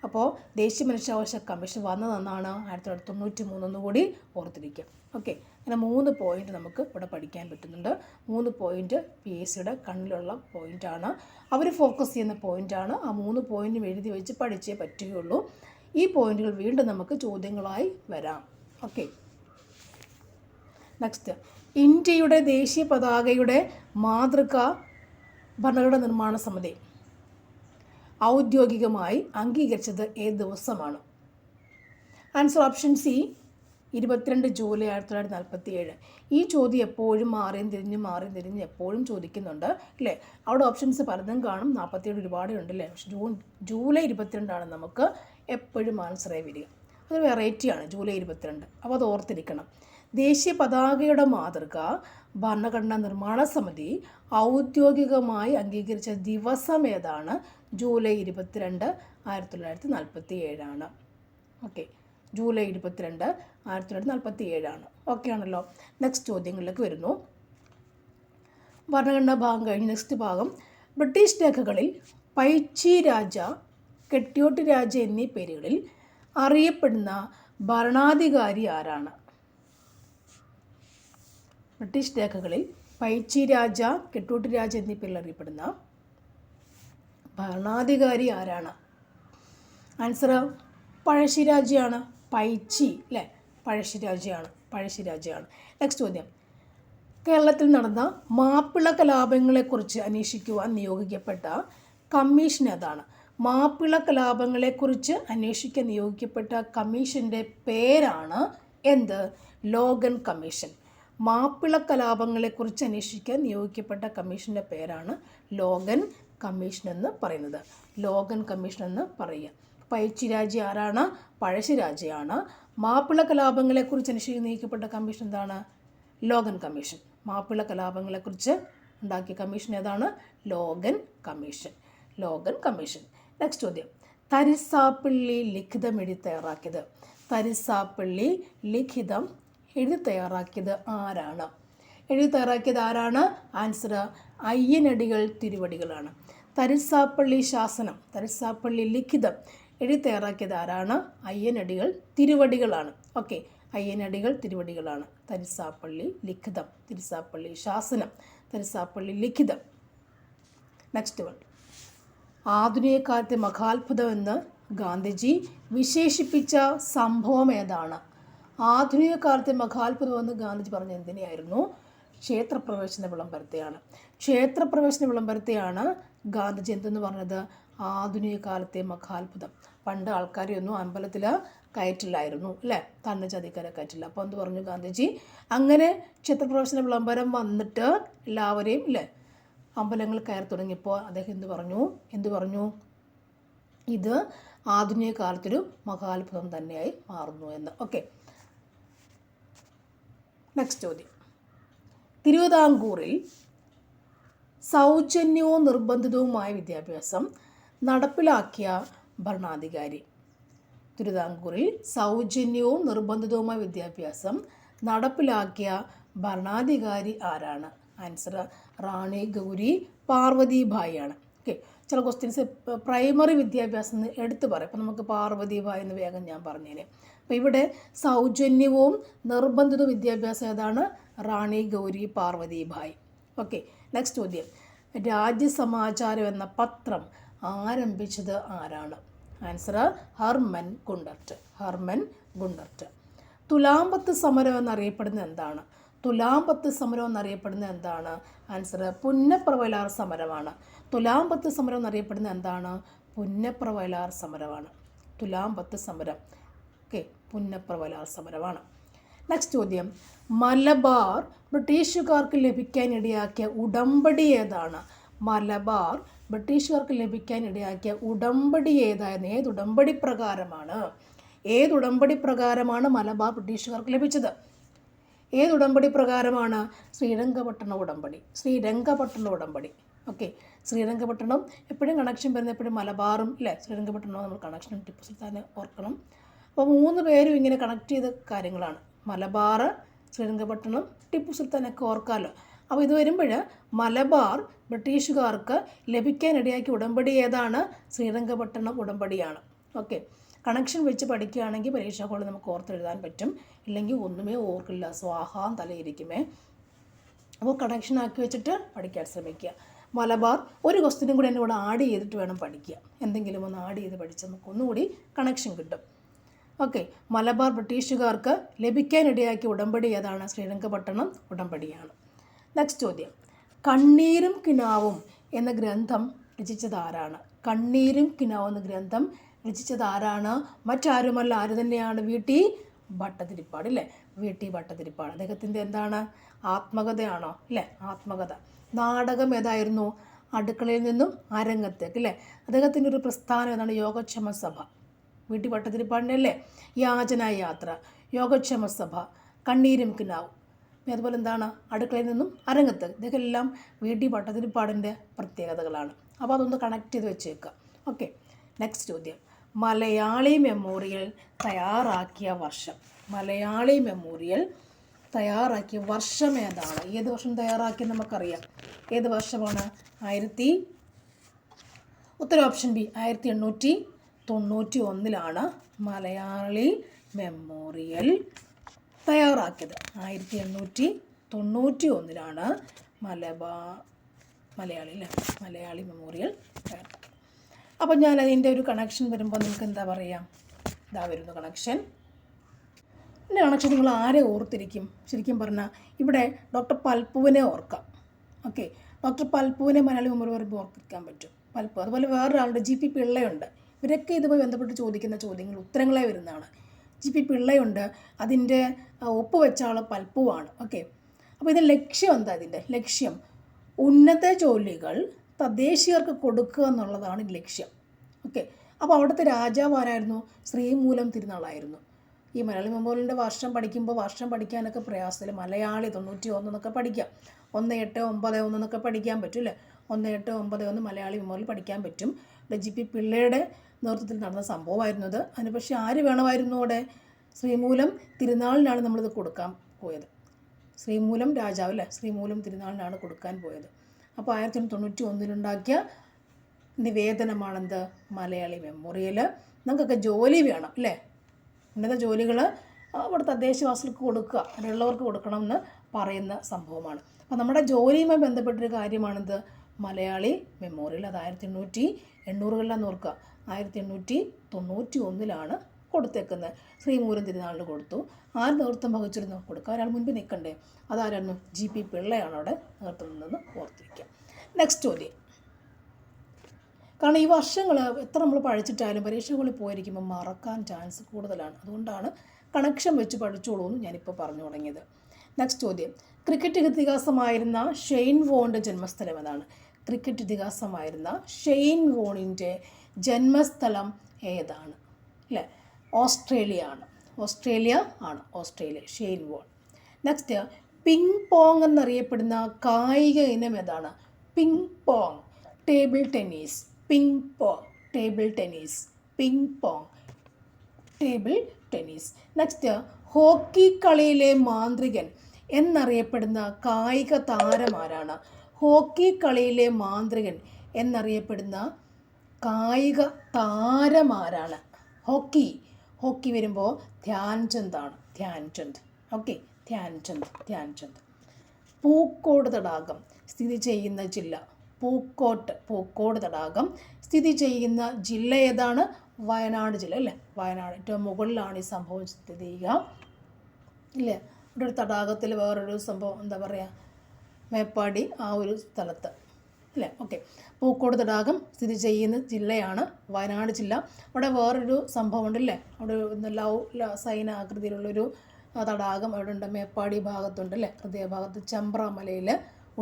അപ്പോൾ ദേശീയ മനുഷ്യാവകാശ കമ്മീഷൻ വന്നതെന്നാണ് 1993 എന്നുകൂടി ഓർത്തിരിക്കുക. ഓക്കെ, അങ്ങനെ 3 പോയിൻ്റ് നമുക്ക് ഇവിടെ പഠിക്കാൻ പറ്റുന്നുണ്ട്. 3 പോയിൻ്റ് PSCയുടെ കണ്ണിലുള്ള പോയിൻ്റാണ്. അവർ ഫോക്കസ് ചെയ്യുന്ന പോയിൻ്റാണ്. ആ 3 പോയിൻറ്റും എഴുതി വെച്ച് പഠിച്ചേ പറ്റുകയുള്ളൂ. ഈ പോയിൻ്റുകൾ വീണ്ടും നമുക്ക് ചോദ്യങ്ങളായി വരാം. Okay, next. ഇന്ത്യയുടെ ദേശീയ പതാകയുടെ മാതൃക ഭരണഘടനാ നിർമ്മാണ സമിതി ഔദ്യോഗികമായി അംഗീകരിച്ചത് ഏത് ദിവസമാണ്? Answer option C, 22 July 1947. ഈ ചോദ്യം എപ്പോഴും മാറിയും തിരിഞ്ഞ് എപ്പോഴും ചോദിക്കുന്നുണ്ട് അല്ലേ. അവിടെ ഓപ്ഷൻസ് പലതും കാണും, 47 ഒരുപാട് ഉണ്ടല്ലേ. പക്ഷെ ജൂലൈ 22 നമുക്ക് എപ്പോഴും ആൻസറായി വരിക. അതൊരു വെറൈറ്റിയാണ് ജൂലൈ 22. അപ്പോൾ അത് ഓർത്തിരിക്കണം. ദേശീയ പതാകയുടെ മാതൃക ഭരണഘടനാ നിർമ്മാണ സമിതി ഔദ്യോഗികമായി അംഗീകരിച്ച ദിവസം ഏതാണ്? ജൂലൈ 22, 1947. Okay, July 22, 1947. ഓക്കെ ആണല്ലോ. നെക്സ്റ്റ് ചോദ്യങ്ങളിലേക്ക് വരുന്നു. ഭരണഘടനാ ഭാഗം കഴിഞ്ഞ് നെക്സ്റ്റ് ഭാഗം. ബ്രിട്ടീഷ് രേഖകളിൽ പൈച്ചി രാജ, കെട്ടിയോട്ട് രാജ എന്നീ പേരുകളിൽ അറിയപ്പെടുന്ന ഭരണാധികാരി ആരാണ്? ബ്രിട്ടീഷ് രേഖകളിൽ പൈച്ചി രാജ, കെട്ടൂട്ട് രാജ എന്നീ പേരിൽ അറിയപ്പെടുന്ന ഭരണാധികാരി ആരാണ്? ആൻസർ പഴശ്ശിരാജയാണ്. പൈച്ചി അല്ലേ, പഴശ്ശിരാജയാണ്. നെക്സ്റ്റ് ചോദ്യം. കേരളത്തിൽ നടന്ന മാപ്പിള കലാപങ്ങളെക്കുറിച്ച് അന്വേഷിക്കുവാൻ നിയോഗിക്കപ്പെട്ട കമ്മീഷൻ ഏതാണ്? മാപ്പിള കലാപങ്ങളെക്കുറിച്ച് അന്വേഷിക്കാൻ നിയോഗിക്കപ്പെട്ട കമ്മീഷൻ്റെ പേരാണ് എന്ത്? Logan commission. മാപ്പിള കലാപങ്ങളെക്കുറിച്ച് അന്വേഷിക്കാൻ നിയോഗിക്കപ്പെട്ട കമ്മീഷൻ്റെ പേരാണ് ലോഗൻ കമ്മീഷൻ എന്ന് പറയുന്നത്. ലോഗൻ കമ്മീഷൻ എന്ന് പറയുക. പൈച്ചിരാജ ആരാണ്? പഴശ്ശിരാജയാണ്. മാപ്പിള കലാപങ്ങളെക്കുറിച്ച് അന്വേഷിക്കാൻ നിയോഗിക്കപ്പെട്ട കമ്മീഷൻ എന്താണ്? Logan commission. മാപ്പിള കലാപങ്ങളെക്കുറിച്ച് ഉണ്ടാക്കിയ കമ്മീഷൻ ഏതാണ്? Logan commission. നെക്സ്റ്റ് ചോദ്യം. തരിസാപ്പള്ളി ലിഖിതം എഴുതി തയ്യാറാക്കിയത്. തരിസാപ്പള്ളി ലിഖിതം എഴുതി തയ്യാറാക്കിയത് ആരാണ്? എഴുതി തയ്യാറാക്കിയത് ആരാണ്? ആൻസർ അയ്യനടികൾ തിരുവടികളാണ്. തരിസാപ്പള്ളി ശാസനം, തരിസാപ്പള്ളി ലിഖിതം എഴുതി തയ്യാറാക്കിയത് ആരാണ്? അയ്യനടികൾ തിരുവടികളാണ്. ഓക്കെ, അയ്യനടികൾ തിരുവടികളാണ്. തരിസാപ്പള്ളി ലിഖിതം, തരിസാപ്പള്ളി ശാസനം, തരിസാപ്പള്ളി ലിഖിതം. നെക്സ്റ്റ് വൺ, ആധുനിക കാലത്തെ മഹാത്ഭുതം എന്ന് ഗാന്ധിജി വിശേഷിപ്പിച്ച സംഭവം ഏതാണ്? ആധുനിക കാലത്തെ മഹാത്ഭുതം എന്ന് ഗാന്ധിജി പറഞ്ഞ എന്തിനെയായിരുന്നു? ക്ഷേത്രപ്രവേശന വിളംബരത്തെയാണ്. ക്ഷേത്രപ്രവേശന വിളംബരത്തെയാണ് ഗാന്ധിജി എന്തെന്ന് പറഞ്ഞത്? ആധുനിക കാലത്തെ മഹാത്ഭുതം. പണ്ട് ആൾക്കാരെയൊന്നും അമ്പലത്തിൽ കയറ്റില്ലായിരുന്നു, അല്ലേ? തന്നെ ചതിക്കാരെ കയറ്റില്ല. അപ്പോൾ എന്ത് പറഞ്ഞു ഗാന്ധിജി? അങ്ങനെ ക്ഷേത്രപ്രവേശന വിളംബരം വന്നിട്ട് എല്ലാവരെയും, അല്ലേ, അമ്പലങ്ങൾ കയറി തുടങ്ങിയപ്പോൾ അദ്ദേഹം എന്ത് പറഞ്ഞു? ഇത് ആധുനിക കാലത്തൊരു മഹാത്ഭുതം തന്നെയായി മാറുന്നു എന്ന്. ഓക്കെ, നെക്സ്റ്റ് ചോദ്യം. തിരുവിതാംകൂറിൽ സൗജന്യവും നിർബന്ധിതവുമായ വിദ്യാഭ്യാസം നടപ്പിലാക്കിയ ഭരണാധികാരി. തിരുവിതാംകൂറിൽ സൗജന്യവും നിർബന്ധിതവുമായ വിദ്യാഭ്യാസം നടപ്പിലാക്കിയ ഭരണാധികാരി ആരാണ്? ആൻസർ റാണി ഗൗരി പാർവതിഭായി ആണ്. ഓക്കെ, ചില ക്വസ്റ്റ്യൻസ് പ്രൈമറി വിദ്യാഭ്യാസം എന്ന് എടുത്തു പറയും. അപ്പോൾ നമുക്ക് പാർവതിഭായി എന്ന് വേഗം ഞാൻ പറഞ്ഞേനെ. അപ്പോൾ ഇവിടെ സൗജന്യവും നിർബന്ധിത വിദ്യാഭ്യാസം ഏതാണ്? റാണി ഗൗരി പാർവതിഭായി. ഓക്കെ, നെക്സ്റ്റ് ചോദ്യം. രാജ്യസമാചാരം എന്ന പത്രം ആരംഭിച്ചത് ആരാണ്? Answer Hermann Gundert, Hermann Gundert. തുലാമ്പത്ത് സമരം എന്നറിയപ്പെടുന്നത് എന്താണ്? തുലാമ്പത്ത് സമരം എന്നറിയപ്പെടുന്നത് എന്താണ്? ആൻസർ പുന്നപ്ര വയലാർ സമരമാണ്. തുലാമ്പത്ത് സമരം എന്നറിയപ്പെടുന്നത് എന്താണ്? പുന്നപ്ര വയലാർ സമരമാണ്. തുലാമ്പത്ത് സമരം, ഓക്കെ, പുന്നപ്ര വയലാർ സമരമാണ്. നെക്സ്റ്റ് ചോദ്യം. മലബാർ ബ്രിട്ടീഷുകാർക്ക് ലഭിക്കാനിടയാക്കിയ ഉടമ്പടി ഏതാണ്? മലബാർ ബ്രിട്ടീഷുകാർക്ക് ലഭിക്കാനിടയാക്കിയ ഉടമ്പടി ഏതായിരുന്നു? ഏതുടമ്പടി പ്രകാരമാണ് മലബാർ ബ്രിട്ടീഷുകാർക്ക് ലഭിച്ചത്? ഏതുടമ്പടി പ്രകാരമാണ്? ശ്രീരംഗപട്ടണ ഉടമ്പടി, ശ്രീരംഗപട്ടണ ഉടമ്പടി. ഓക്കെ, ശ്രീരംഗപട്ടണം എപ്പോഴും കണക്ഷൻ വരുന്ന എപ്പോഴും മലബാറും, ഇല്ലേ, ശ്രീരംഗപട്ടണവും നമ്മൾ കണക്ഷൻ ടിപ്പു സുൽത്താനെ ഓർക്കണം. അപ്പോൾ 3 പേരും ഇങ്ങനെ കണക്ട് ചെയ്ത കാര്യങ്ങളാണ്. മലബാർ, ശ്രീരംഗപട്ടണം, ടിപ്പു സുൽത്താനൊക്കെ ഓർക്കാമല്ലോ. അപ്പോൾ ഇത് വരുമ്പോൾ മലബാർ ബ്രിട്ടീഷുകാർക്ക് ലഭിക്കാനിടയാക്കിയ ഉടമ്പടി ഏതാണ്? ശ്രീരംഗപട്ടണം ഉടമ്പടിയാണ്. ഓക്കെ, കണക്ഷൻ വെച്ച് പഠിക്കുകയാണെങ്കിൽ പരീക്ഷാ ഹോളിൽ നമുക്ക് ഓർത്തെഴുതാൻ പറ്റും. ഇല്ലെങ്കിൽ ഒന്നുമേ ഓർക്കില്ല, സ്വാഹാം തലയിരിക്കുമേ. അപ്പോൾ കണക്ഷൻ ആക്കി വെച്ചിട്ട് പഠിക്കാൻ ശ്രമിക്കുക. മലബാർ ഒരു ക്വസ്റ്റ്യനും കൂടി എന്നെ ഇവിടെ ആഡ് ചെയ്തിട്ട് വേണം പഠിക്കുക. എന്തെങ്കിലും ഒന്ന് ആഡ് ചെയ്ത് പഠിച്ചാൽ നമുക്ക് ഒന്നുകൂടി കണക്ഷൻ കിട്ടും. ഓക്കെ, മലബാർ ബ്രിട്ടീഷുകാർക്ക് ലഭിക്കാനിടയാക്കിയ ഉടമ്പടി ഏതാണ്? ശ്രീരംഗപട്ടണം ഉടമ്പടിയാണ്. നെക്സ്റ്റ് ചോദ്യം. കണ്ണീരും കിനാവും എന്ന ഗ്രന്ഥം രചിച്ചത് ആരാണ്? കണ്ണീരും കിനാവും എന്ന ഗ്രന്ഥം രചിച്ചത് ആരാണ്? മറ്റാരുമല്ല, ആര് തന്നെയാണ്? വി.ടി. ഭട്ടതിരിപ്പാട്, അല്ലേ? വി.ടി. ഭട്ടതിരിപ്പാട്. അദ്ദേഹത്തിൻ്റെ എന്താണ്? ആത്മകഥയാണോ? അല്ലേ, ആത്മകഥ. നാടകം ഏതായിരുന്നു? അടുക്കളയിൽ നിന്നും അരങ്ങത്തേക്ക്, അല്ലേ? അദ്ദേഹത്തിൻ്റെ ഒരു പ്രസ്ഥാനം ഏതാണ്? യോഗക്ഷേമ സഭ. വി.ടി. ഭട്ടതിരിപ്പാടിൻ്റെ അല്ലേ? യാചന യാത്ര, യോഗക്ഷേമ സഭ, കണ്ണീരും കിനാവും. അതുപോലെ എന്താണ്? അടുക്കളയിൽ നിന്നും അരങ്ങത്ത്. ഇതൊക്കെ എല്ലാം വി.ടി. ഭട്ടതിരിപ്പാടിൻ്റെ പ്രത്യേകതകളാണ്. അപ്പോൾ അതൊന്ന് കണക്ട് ചെയ്ത് വെച്ചേക്കുക. ഓക്കെ, നെക്സ്റ്റ് ചോദ്യം. മലയാളി മെമ്മോറിയൽ തയ്യാറാക്കിയ വർഷം. മലയാളി മെമ്മോറിയൽ തയ്യാറാക്കിയ വർഷം ഏതാണ്? ഏത് വർഷം തയ്യാറാക്കി നമുക്കറിയാം. ഏത് വർഷമാണ്? ഉത്തരം ഓപ്ഷൻ ബി, 1891 മലയാളി മെമ്മോറിയൽ തയ്യാറാക്കിയത്. 1891 മലയാളി മെമ്മോറിയൽ തയ്യാറാക്കിയത്. അപ്പം ഞാൻ അതിൻ്റെ ഒരു കണക്ഷൻ വരുമ്പോൾ നിങ്ങൾക്ക് എന്താ പറയുക? ഇതാ വരുന്നു കണക്ഷൻ. എൻ്റെ കണക്ഷൻ നിങ്ങൾ ആരെ ഓർത്തിരിക്കും? ശരിക്കും പറഞ്ഞാൽ ഇവിടെ ഡോക്ടർ പൽപ്പുവിനെ ഓർക്കാം. ഓക്കെ, ഡോക്ടർ പൽപ്പുവിനെ മലയാളി മെമ്മോറിയൽ വരുമ്പോൾ ഓർത്തിരിക്കാൻ പറ്റും. പൽപ്പു, അതുപോലെ വേറൊരാളുടെ ജി.പി. പിള്ളയുണ്ട്. ഇവരൊക്കെ ഇതുമായി ബന്ധപ്പെട്ട് ചോദിക്കുന്ന ചോദ്യങ്ങൾ ഉത്തരങ്ങളായി വരുന്നതാണ്. ജി.പി. പിള്ളയുണ്ട്, അതിൻ്റെ ഒപ്പ് വെച്ച ആൾ പൽപ്പുവാണ്. ഓക്കെ, അപ്പോൾ ഇതിൻ്റെ ലക്ഷ്യം എന്താ? ഇതിൻ്റെ ലക്ഷ്യം ഉന്നത ജോലികൾ തദ്ദേശീയർക്ക് കൊടുക്കുക എന്നുള്ളതാണ് ലക്ഷ്യം. ഓക്കെ, അപ്പോൾ അവിടുത്തെ രാജാവ് ആരായിരുന്നു? ശ്രീമൂലം തിരുനാളായിരുന്നു. ഈ മലയാളി മെമ്മോറിയലിൻ്റെ വർഷം പഠിക്കുമ്പോൾ വർഷം പഠിക്കാനൊക്കെ പ്രയാസത്തിൽ മലയാളി 91 എന്നൊക്കെ പഠിക്കാം, 1891 എന്നൊക്കെ പഠിക്കാൻ പറ്റും, അല്ലേ? 1891 മലയാളി മെമ്മോറിയൽ പഠിക്കാൻ പറ്റും. ജി.പി. പിള്ളയുടെ നേതൃത്വത്തിൽ നടന്ന സംഭവമായിരുന്നു അത്. അതിന് പക്ഷേ ആര് വേണമായിരുന്നു? അവിടെ ശ്രീമൂലം തിരുനാളിനാണ് നമ്മളിത് കൊടുക്കാൻ പോയത്. ശ്രീമൂലം രാജാവ് അല്ലേ, ശ്രീമൂലം തിരുനാളിനാണ് കൊടുക്കാൻ പോയത്. അപ്പോൾ 1891 നിവേദനമാണെന്ത്, മലയാളി മെമ്മോറിയൽ. നിങ്ങൾക്കൊക്കെ ജോലി വേണം അല്ലേ, ഉന്നത ജോലികൾ അവിടെ തദ്ദേശവാസികൾക്ക് കൊടുക്കുക, അതിലുള്ളവർക്ക് കൊടുക്കണം എന്ന് പറയുന്ന സംഭവമാണ്. അപ്പോൾ നമ്മുടെ ജോലിയുമായി ബന്ധപ്പെട്ടൊരു കാര്യമാണിത് മലയാളി മെമ്മോറിയൽ. അത് 1880-കളിലാന്ന് ഓർക്കുക. 1891 കൊടുത്തേക്കുന്നത്. ശ്രീമൂലം തിരുനാളിന് കൊടുത്തു. ആര് നേതൃത്വം വഹിച്ചിരുന്നു? കൊടുക്കുക ഒരാൾ മുൻപ് നിൽക്കണ്ടേ. അതാരായിരുന്നു? GP പിള്ളയാണ് അവിടെ നേതൃത്വം നിന്നെന്ന് ഓർത്തിരിക്കുക. നെക്സ്റ്റ് ചോദ്യം. കാരണം ഈ വർഷങ്ങൾ എത്ര നമ്മൾ പഠിച്ചിട്ടായാലും പരീക്ഷകളിൽ പോയിരിക്കുമ്പോൾ മറക്കാൻ ചാൻസ് കൂടുതലാണ്. അതുകൊണ്ടാണ് കണക്ഷൻ വെച്ച് പഠിച്ചോളൂ എന്ന് ഞാനിപ്പോൾ പറഞ്ഞു തുടങ്ങിയത്. നെക്സ്റ്റ് ചോദ്യം. ക്രിക്കറ്റ് ഇതിഹാസമായിരുന്ന ഷെയ്ൻ വോണിൻ്റെ ജന്മസ്ഥലം ഏതാണ്? ക്രിക്കറ്റ് ഇതിഹാസമായിരുന്ന ഷെയ്ൻ വോണിൻ്റെ ജന്മസ്ഥലം ഏതാണ്? അല്ലേ, ഓസ്ട്രേലിയ ആണ്. Australia, Shane Warne. Next, ping pong എന്നറിയപ്പെടുന്ന കായിക ഇനം ഏതാണ്? Ping pong, table tennis. Next, hockey കളിയിലെ മാന്ത്രികൻ എന്നറിയപ്പെടുന്ന കായിക താരമാരാണ്? ഹോക്കി കളിയിലെ മാന്ത്രികൻ എന്നറിയപ്പെടുന്ന കായിക താരമാരാണ്? ഹോക്കി വരുമ്പോൾ ധ്യാൻചന്ദ്. ഓക്കെ, ധ്യാൻചന്ദ്. പൂക്കോട് തടാകം സ്ഥിതി ചെയ്യുന്ന ജില്ല? പൂക്കോട് തടാകം സ്ഥിതി ചെയ്യുന്ന ജില്ല ഏതാണ്? വയനാട് ജില്ല അല്ലേ, വയനാട്. ഏറ്റവും മുകളിലാണ് ഈ സംഭവം സ്ഥിതി ചെയ്യുക ഇല്ലേ. ഇവിടെ ഒരു തടാകത്തിൽ വേറൊരു സംഭവം എന്താ പറയുക, മേപ്പാടി ആ ഒരു സ്ഥലത്ത് അല്ലേ. ഓക്കെ, പൂക്കോട് തടാകം സ്ഥിതി ചെയ്യുന്ന ജില്ലയാണ് വയനാട് ജില്ല. അവിടെ വേറൊരു സംഭവം ഉണ്ടല്ലേ, അവിടെ സൈന ആകൃതിയിലുള്ളൊരു തടാകം അവിടെ ഉണ്ട്, മേപ്പാടി ഭാഗത്തുണ്ട് അല്ലേ, ഹൃദയഭാഗത്ത് ചെമ്പ്ര മലയിൽ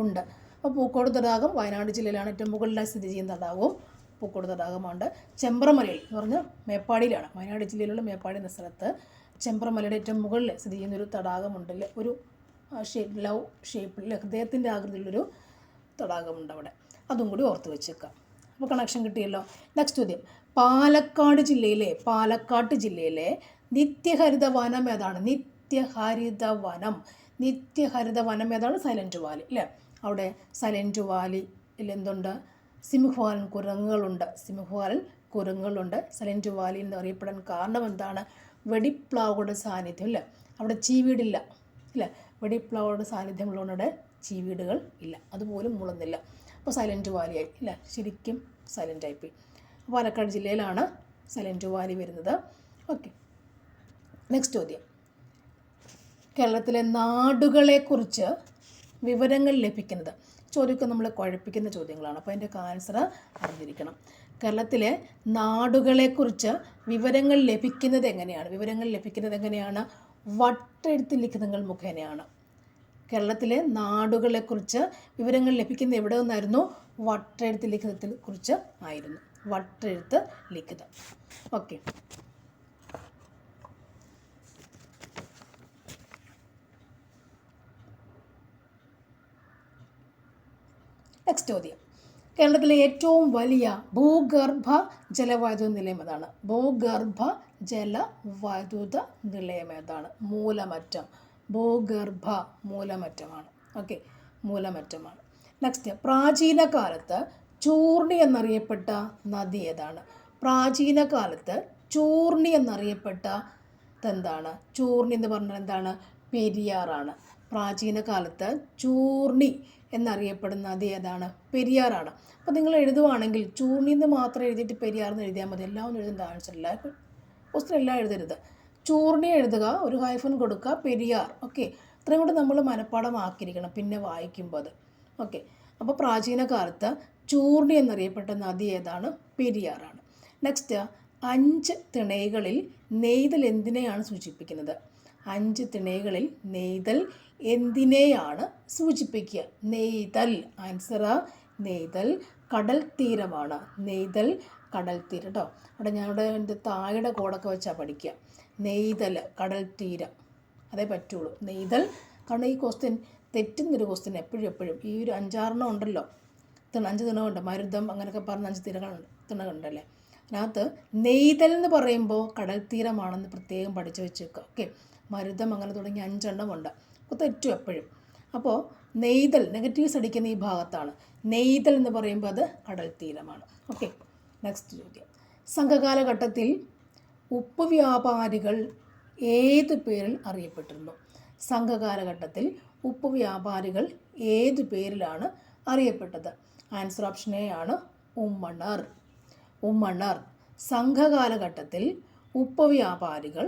ഉണ്ട്. അപ്പോൾ പൂക്കോട് തടാകം വയനാട് ജില്ലയിലാണ് ഏറ്റവും മുകളിലായി സ്ഥിതി ചെയ്യുന്ന തടാകവും പൂക്കോട് തടാകമുണ്ട്. ചെമ്പ്രമലയിൽ എന്ന് പറഞ്ഞാൽ മേപ്പാടിയിലാണ്, വയനാട് ജില്ലയിലുള്ള മേപ്പാടി എന്ന സ്ഥലത്ത് ചെമ്പ്രമലയുടെ ഏറ്റവും മുകളിൽ സ്ഥിതി ചെയ്യുന്ന ഒരു തടാകമുണ്ടല്ലേ, ഒരു ഷേപ്പിൽ ഹൃദയത്തിൻ്റെ ആകൃതിയിലുള്ളൊരു തടാകമുണ്ട് അവിടെ. അതും കൂടി ഓർത്ത് വെച്ചേക്കാം. അപ്പോൾ കണക്ഷൻ കിട്ടിയല്ലോ. നെക്സ്റ്റ് ചോദ്യം. പാലക്കാട് ജില്ലയിലെ നിത്യഹരിത വനം ഏതാണ്? നിത്യഹരിത വനം ഏതാണ്? സൈലൻറ്റ് വാലി അല്ലേ. അവിടെ സൈലൻറ്റ് വാലിയിൽ എന്തുണ്ട്? സിംഹവാലൻ കുരങ്ങുകളുണ്ട്. സൈലൻറ്റ് വാലി എന്നറിയപ്പെടാൻ കാരണം എന്താണ്? വെടിപ്ലാവുകളുടെ സാന്നിധ്യം അല്ലേ. അവിടെ ചീവീടില്ല അല്ലേ, വെടിപ്ലാവുകളുടെ സാന്നിധ്യമുള്ളതുകൊണ്ട് ചീവീടുകൾ ഇല്ല, അതുപോലും മൂളുന്നില്ല. അപ്പോൾ സൈലൻറ്റ് വാലിയായി ഇല്ല, ശരിക്കും സൈലൻ്റ് ആയിപ്പോയി. പാലക്കാട് ജില്ലയിലാണ് സൈലൻറ്റ് വാലി വരുന്നത്. ഓക്കെ, നെക്സ്റ്റ് ചോദ്യം. കേരളത്തിലെ നാടുകളെക്കുറിച്ച് വിവരങ്ങൾ ലഭിക്കുന്നത്. ചോദ്യമൊക്കെ നമ്മൾ കുഴപ്പിക്കുന്ന ചോദ്യങ്ങളാണ്, അപ്പോൾ അതിൻ്റെ ആൻസർ അറിഞ്ഞിരിക്കണം. കേരളത്തിലെ നാടുകളെക്കുറിച്ച് വിവരങ്ങൾ ലഭിക്കുന്നത് എങ്ങനെയാണ്? വട്ടെഴുത്ത് ലിഖിതങ്ങൾ മുഖേനയാണ്. കേരളത്തിലെ നാടുകളെക്കുറിച്ച് വിവരങ്ങൾ ലഭിക്കുന്നത് എവിടെ നിന്നായിരുന്നു? വട്ടെഴുത്ത് ലിഖിതത്തിൽ കുറിച്ച് ആയിരുന്നു, വട്ടെഴുത്ത് ലിഖിതം. ഓക്കെ, നെക്സ്റ്റ് ചോദ്യം. കേരളത്തിലെ ഏറ്റവും വലിയ ഭൂഗർഭ ജലവൈദ്യുത നിലയം ഏതാണ്? മൂലമറ്റം. മൂലമറ്റമാണ്. ഓക്കെ, മൂലമറ്റമാണ്. നെക്സ്റ്റ്, പ്രാചീന കാലത്ത് ചൂർണി എന്നറിയപ്പെട്ട നദി ഏതാണ്? ചൂർണി എന്നറിയപ്പെട്ടതെന്താണ്? ചൂർണി എന്ന് പറഞ്ഞാൽ എന്താണ്? പെരിയാറാണ്. പ്രാചീന കാലത്ത് ചൂർണി എന്നറിയപ്പെടുന്ന നദി ഏതാണ്? പെരിയാറാണ്. അപ്പോൾ നിങ്ങൾ എഴുതുവാണെങ്കിൽ ചൂർണി എന്ന് മാത്രം എഴുതിയിട്ട് പെരിയാറെന്ന് എഴുതിയാൽ മതി. എല്ലാം ഒന്നും എഴുതേണ്ട ആവശ്യമില്ല, ക്വസ്റ്റ്യൻ എല്ലാം എഴുതരുത്. ചൂർണി എഴുതുക, ഒരു ഹൈഫൻ കൊടുക്കുക, പെരിയാർ. ഓക്കെ, ഇത്രയും കൂടെ നമ്മൾ മനഃപ്പാടമാക്കിയിരിക്കണം പിന്നെ വായിക്കുമ്പോൾ അത്. ഓക്കെ, അപ്പോൾ പ്രാചീന കാലത്ത് ചൂർണി എന്നറിയപ്പെട്ട നദി ഏതാണ്? പെരിയാറാണ്. നെക്സ്റ്റ്, 5 തിണൈകളിൽ നെയ്തൽ എന്തിനെയാണ് സൂചിപ്പിക്കുന്നത്? 5 തിണൈകളിൽ നെയ്തൽ എന്തിനെയാണ് സൂചിപ്പിക്കുക? ആൻസർ നെയ്തൽ കടൽ തീരമാണ്. കടൽ തീരം കേട്ടോ. അവിടെ ഞാനിവിടെ എൻ്റെ താഴെ കോടൊക്കെ വെച്ചാൽ പഠിക്കുക. നെയ്തൽ കടൽ തീരം, അതേ പറ്റുള്ളൂ. നെയ്തൽ, കാരണം ഈ ക്വസ്റ്റ്യൻ തെറ്റുന്നൊരു ക്വസ്റ്റ്യൻ എപ്പോഴും ഈ ഒരു 5-6 ഉണ്ടല്ലോ, 5 തിണകളുണ്ട്, മരുതം അങ്ങനെയൊക്കെ പറഞ്ഞ 5 തിണകളുണ്ടല്ലേ. അതിനകത്ത് നെയ്തൽ എന്ന് പറയുമ്പോൾ കടൽ തീരമാണെന്ന് പ്രത്യേകം പഠിച്ചു വെച്ചേക്കുക. ഓക്കെ, മരുതം അങ്ങനെ തുടങ്ങി 5 എണ്ണമുണ്ട്. അപ്പോൾ തെറ്റും എപ്പോഴും. അപ്പോൾ നെയ്തൽ നെഗറ്റീവ്സ് അടിക്കുന്ന ഈ ഭാഗത്താണ്. നെയ്തൽ എന്ന് പറയുമ്പോൾ അത് കടൽ തീരമാണ്. ഓക്കെ, നെക്സ്റ്റ് ചോദ്യം. സംഘകാലഘട്ടത്തിൽ ഉപ്പ് വ്യാപാരികൾ ഏത് പേരിൽ അറിയപ്പെട്ടിരുന്നു? സംഘകാലഘട്ടത്തിൽ ഉപ്പ് വ്യാപാരികൾ ഏത് പേരിലാണ് അറിയപ്പെട്ടത്? ആൻസർ ഓപ്ഷൻ എ ആണ് ഉമ്മണർ. ഉമ്മണർ. സംഘകാലഘട്ടത്തിൽ ഉപ്പ് വ്യാപാരികൾ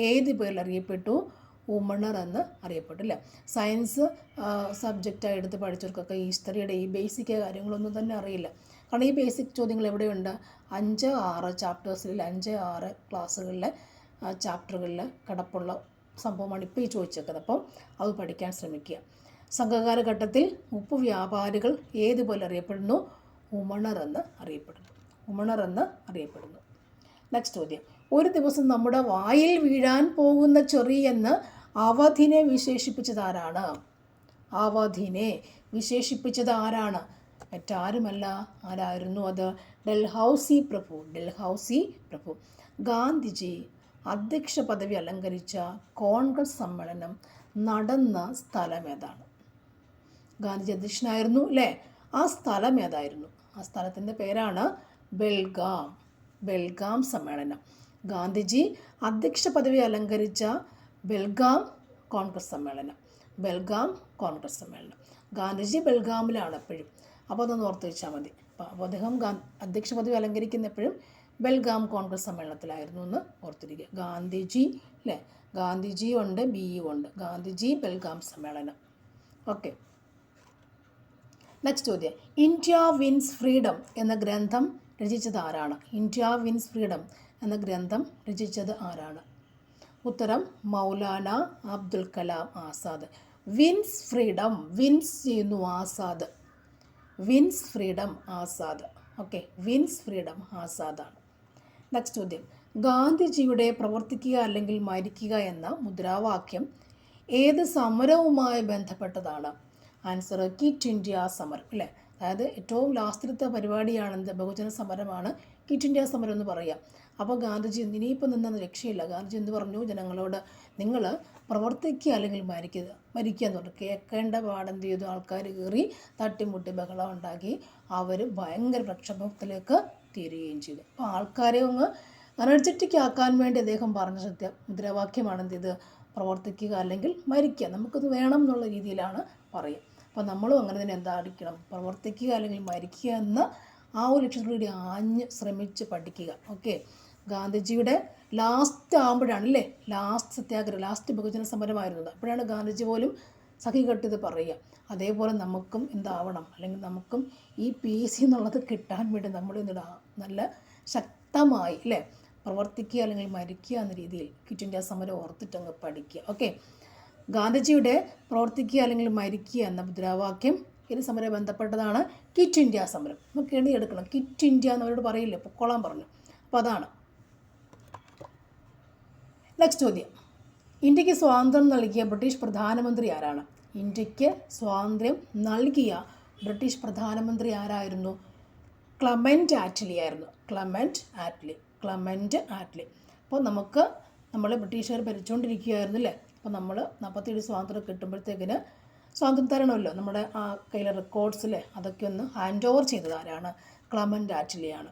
ഏത് പേരിൽ അറിയപ്പെട്ടു? ഉമ്മണർ എന്ന് അറിയപ്പെട്ടു. അല്ലേ, സയൻസ് സബ്ജക്റ്റായി എടുത്ത് പഠിച്ചവർക്കൊക്കെ ഹിസ്റ്ററിയുടെ ഈ ബേസിക് കാര്യങ്ങളൊന്നും തന്നെ അറിയില്ല. കാരണം ഈ ബേസിക് ചോദ്യങ്ങൾ എവിടെയുണ്ട്? 5, 6 ചാപ്റ്റേഴ്സിൽ 5, 6 ക്ലാസ്സുകളിലെ ചാപ്റ്ററുകളിൽ കിടപ്പുള്ള സംഭവമാണ് ഇപ്പോൾ ഈ ചോദിച്ചേക്കുന്നത്. അപ്പം അത് പഠിക്കാൻ ശ്രമിക്കുക. സംഘകാലഘട്ടത്തിൽ ഉപ്പ് വ്യാപാരികൾ ഏതുപോലെ അറിയപ്പെടുന്നു? ഉമണർ എന്ന് അറിയപ്പെടുന്നു. ഉമണർ എന്ന് അറിയപ്പെടുന്നു. നെക്സ്റ്റ് ചോദ്യം. ഒരു ദിവസം നമ്മുടെ വായിൽ വീഴാൻ പോകുന്ന ചെറി എന്ന് അവധിനെ വിശേഷിപ്പിച്ചത് ആരാണ്? അവധിനെ വിശേഷിപ്പിച്ചത് ആരാണ്? മറ്റാരുമല്ല. ആരായിരുന്നു അത്? ഡൽഹൌസി പ്രഭു. ഡൽഹൌസി പ്രഭു. ഗാന്ധിജി അധ്യക്ഷ പദവി അലങ്കരിച്ച കോൺഗ്രസ് സമ്മേളനം നടന്ന സ്ഥലം ഏതാണ്? ഗാന്ധിജി അധ്യക്ഷനായിരുന്നു അല്ലേ? ആ സ്ഥലം ഏതായിരുന്നു? ആ സ്ഥലത്തിൻ്റെ പേരാണ് ബെൽഗാം. ബെൽഗാം സമ്മേളനം. ഗാന്ധിജി അധ്യക്ഷ പദവി അലങ്കരിച്ച ബെൽഗാം കോൺഗ്രസ് സമ്മേളനം. ബെൽഗാം കോൺഗ്രസ് സമ്മേളനം. ഗാന്ധിജി ബെൽഗാമിലാണ് എപ്പോഴും. അപ്പോൾ അതൊന്ന് ഓർത്ത് വെച്ചാൽ മതി. അപ്പോൾ അദ്ദേഹം അധ്യക്ഷ പദവി അലങ്കരിക്കുന്ന എപ്പോഴും ബെൽഗാം കോൺഗ്രസ് സമ്മേളനത്തിലായിരുന്നു എന്ന് ഓർത്തിരിക്കുക. ഗാന്ധിജി അല്ലേ, ഗാന്ധിജി ഉണ്ട്, ബിയും ഉണ്ട്. ഗാന്ധിജി ബെൽഗാം സമ്മേളനം. ഓക്കെ, നെക്സ്റ്റ് ചോദ്യം. ഇന്ത്യ വിൻസ് ഫ്രീഡം എന്ന ഗ്രന്ഥം രചിച്ചത് ആരാണ്? ഇന്ത്യ വിൻസ് ഫ്രീഡം എന്ന ഗ്രന്ഥം രചിച്ചത് ആരാണ്? ഉത്തരം Maulana Abdul Kalam Azad. Wins freedom, wins ചെയ്യുന്നു Azad. Wins freedom Azad. Okay, wins freedom ആസാദാണ്. നെക്സ്റ്റ് ചോദ്യം. ഗാന്ധിജിയുടെ പ്രവർത്തിക്കുക അല്ലെങ്കിൽ മരിക്കുക എന്ന മുദ്രാവാക്യം ഏത് സമരവുമായി ബന്ധപ്പെട്ടതാണ്? ആൻസർ ക്വിറ്റ് ഇന്ത്യ സമരം അല്ലേ. അതായത് ഏറ്റവും ലാസ്റ്റിലത്തെ പരിപാടിയാണെന്ത്? ബഹുജന സമരമാണ് ക്വിറ്റ് ഇന്ത്യ സമരം എന്ന് പറയുക. അപ്പോൾ ഗാന്ധിജി ഇനിയിപ്പോൾ നിന്നത് രക്ഷയില്ല. ഗാന്ധിജി എന്ത് പറഞ്ഞു? ജനങ്ങളോട് നിങ്ങൾ പ്രവർത്തിക്കുക അല്ലെങ്കിൽ മരിക്കുക എന്ന് പറഞ്ഞു. കേൾക്കേണ്ട പാടെന്ത് ചെയ്തു? ആൾക്കാർ കയറി തട്ടിമുട്ടി ബഹളം ഉണ്ടാക്കി അവർ ഭയങ്കര പ്രക്ഷോഭത്തിലേക്ക് തീരുകയും ചെയ്തു. അപ്പോൾ ആൾക്കാരെ ഒന്ന് എനർജറ്റിക് ആക്കാൻ വേണ്ടി അദ്ദേഹം പറഞ്ഞ മുദ്രാവാക്യമാണ് എന്ത് ചെയ്ത്? പ്രവർത്തിക്കുക അല്ലെങ്കിൽ മരിക്കുക. നമുക്കത് വേണം എന്നുള്ള രീതിയിലാണ് പറയുക. അപ്പോൾ നമ്മളും അങ്ങനെ തന്നെ എന്തായിരിക്കണം? പ്രവർത്തിക്കുക അല്ലെങ്കിൽ മരിക്കുക എന്ന ആ ഒരു ലക്ഷ്യത്തോടുകൂടി ആഞ്ഞ് ശ്രമിച്ച് പഠിക്കുക. ഓക്കെ, ഗാന്ധിജിയുടെ ലാസ്റ്റ് ആകുമ്പോഴാണ് അല്ലേ, ലാസ്റ്റ് സത്യാഗ്രഹം, ലാസ്റ്റ് ബഹുജന സമരമായിരുന്നത്. അപ്പോഴാണ് ഗാന്ധിജി പോലും സഹികെട്ടിത് പറയുക. അതേപോലെ നമുക്കും എന്താവണം, അല്ലെങ്കിൽ നമുക്കും ഈ PSC എന്നുള്ളത് കിട്ടാൻ വേണ്ടി നമ്മൾ നല്ല ശക്തമായി അല്ലേ പ്രവർത്തിക്കുക അല്ലെങ്കിൽ മരിക്കുക എന്ന രീതിയിൽ ക്വിറ്റ് ഇന്ത്യ സമരം ഓർത്തിട്ടങ്ങ് പഠിക്കുക. ഓക്കെ, ഗാന്ധിജിയുടെ പ്രവർത്തിക്കുക അല്ലെങ്കിൽ മരിക്കുക എന്ന മുദ്രാവാക്യം ഏത് സമരം ബന്ധപ്പെട്ടതാണ്? ക്വിറ്റ് ഇന്ത്യ സമരം. നമുക്ക് എഴുതിയെടുക്കണം. ക്വിറ്റ് ഇന്ത്യ എന്നവരോട് പറയില്ലേ, പൊക്കോളാൻ പറഞ്ഞു. അപ്പോൾ അതാണ്. നെക്സ്റ്റ് ചോദ്യം. ഇന്ത്യക്ക് സ്വാതന്ത്ര്യം നൽകിയ ബ്രിട്ടീഷ് പ്രധാനമന്ത്രി ആരാണ്? ഇന്ത്യക്ക് സ്വാതന്ത്ര്യം നൽകിയ ബ്രിട്ടീഷ് പ്രധാനമന്ത്രി ആരായിരുന്നു? ക്ലമൻറ്റ് ആറ്റ്ലി ആയിരുന്നു. Clement Attlee. അപ്പോൾ നമ്മൾ ബ്രിട്ടീഷുകാർ ഭരിച്ചുകൊണ്ടിരിക്കുകയായിരുന്നു അല്ലേ. അപ്പോൾ നമ്മൾ 47 സ്വാതന്ത്ര്യം കിട്ടുമ്പോഴത്തേക്കിന് സ്വാതന്ത്ര്യം തരണമല്ലോ. നമ്മുടെ ആ കയ്യിലെ റെക്കോർഡ്സിലെ അതൊക്കെ ഒന്ന് ഹാൻഡ് ഓവർ ചെയ്തത് ആരാണ്? ക്ലമൻറ്റ് ആറ്റ്ലിയാണ്.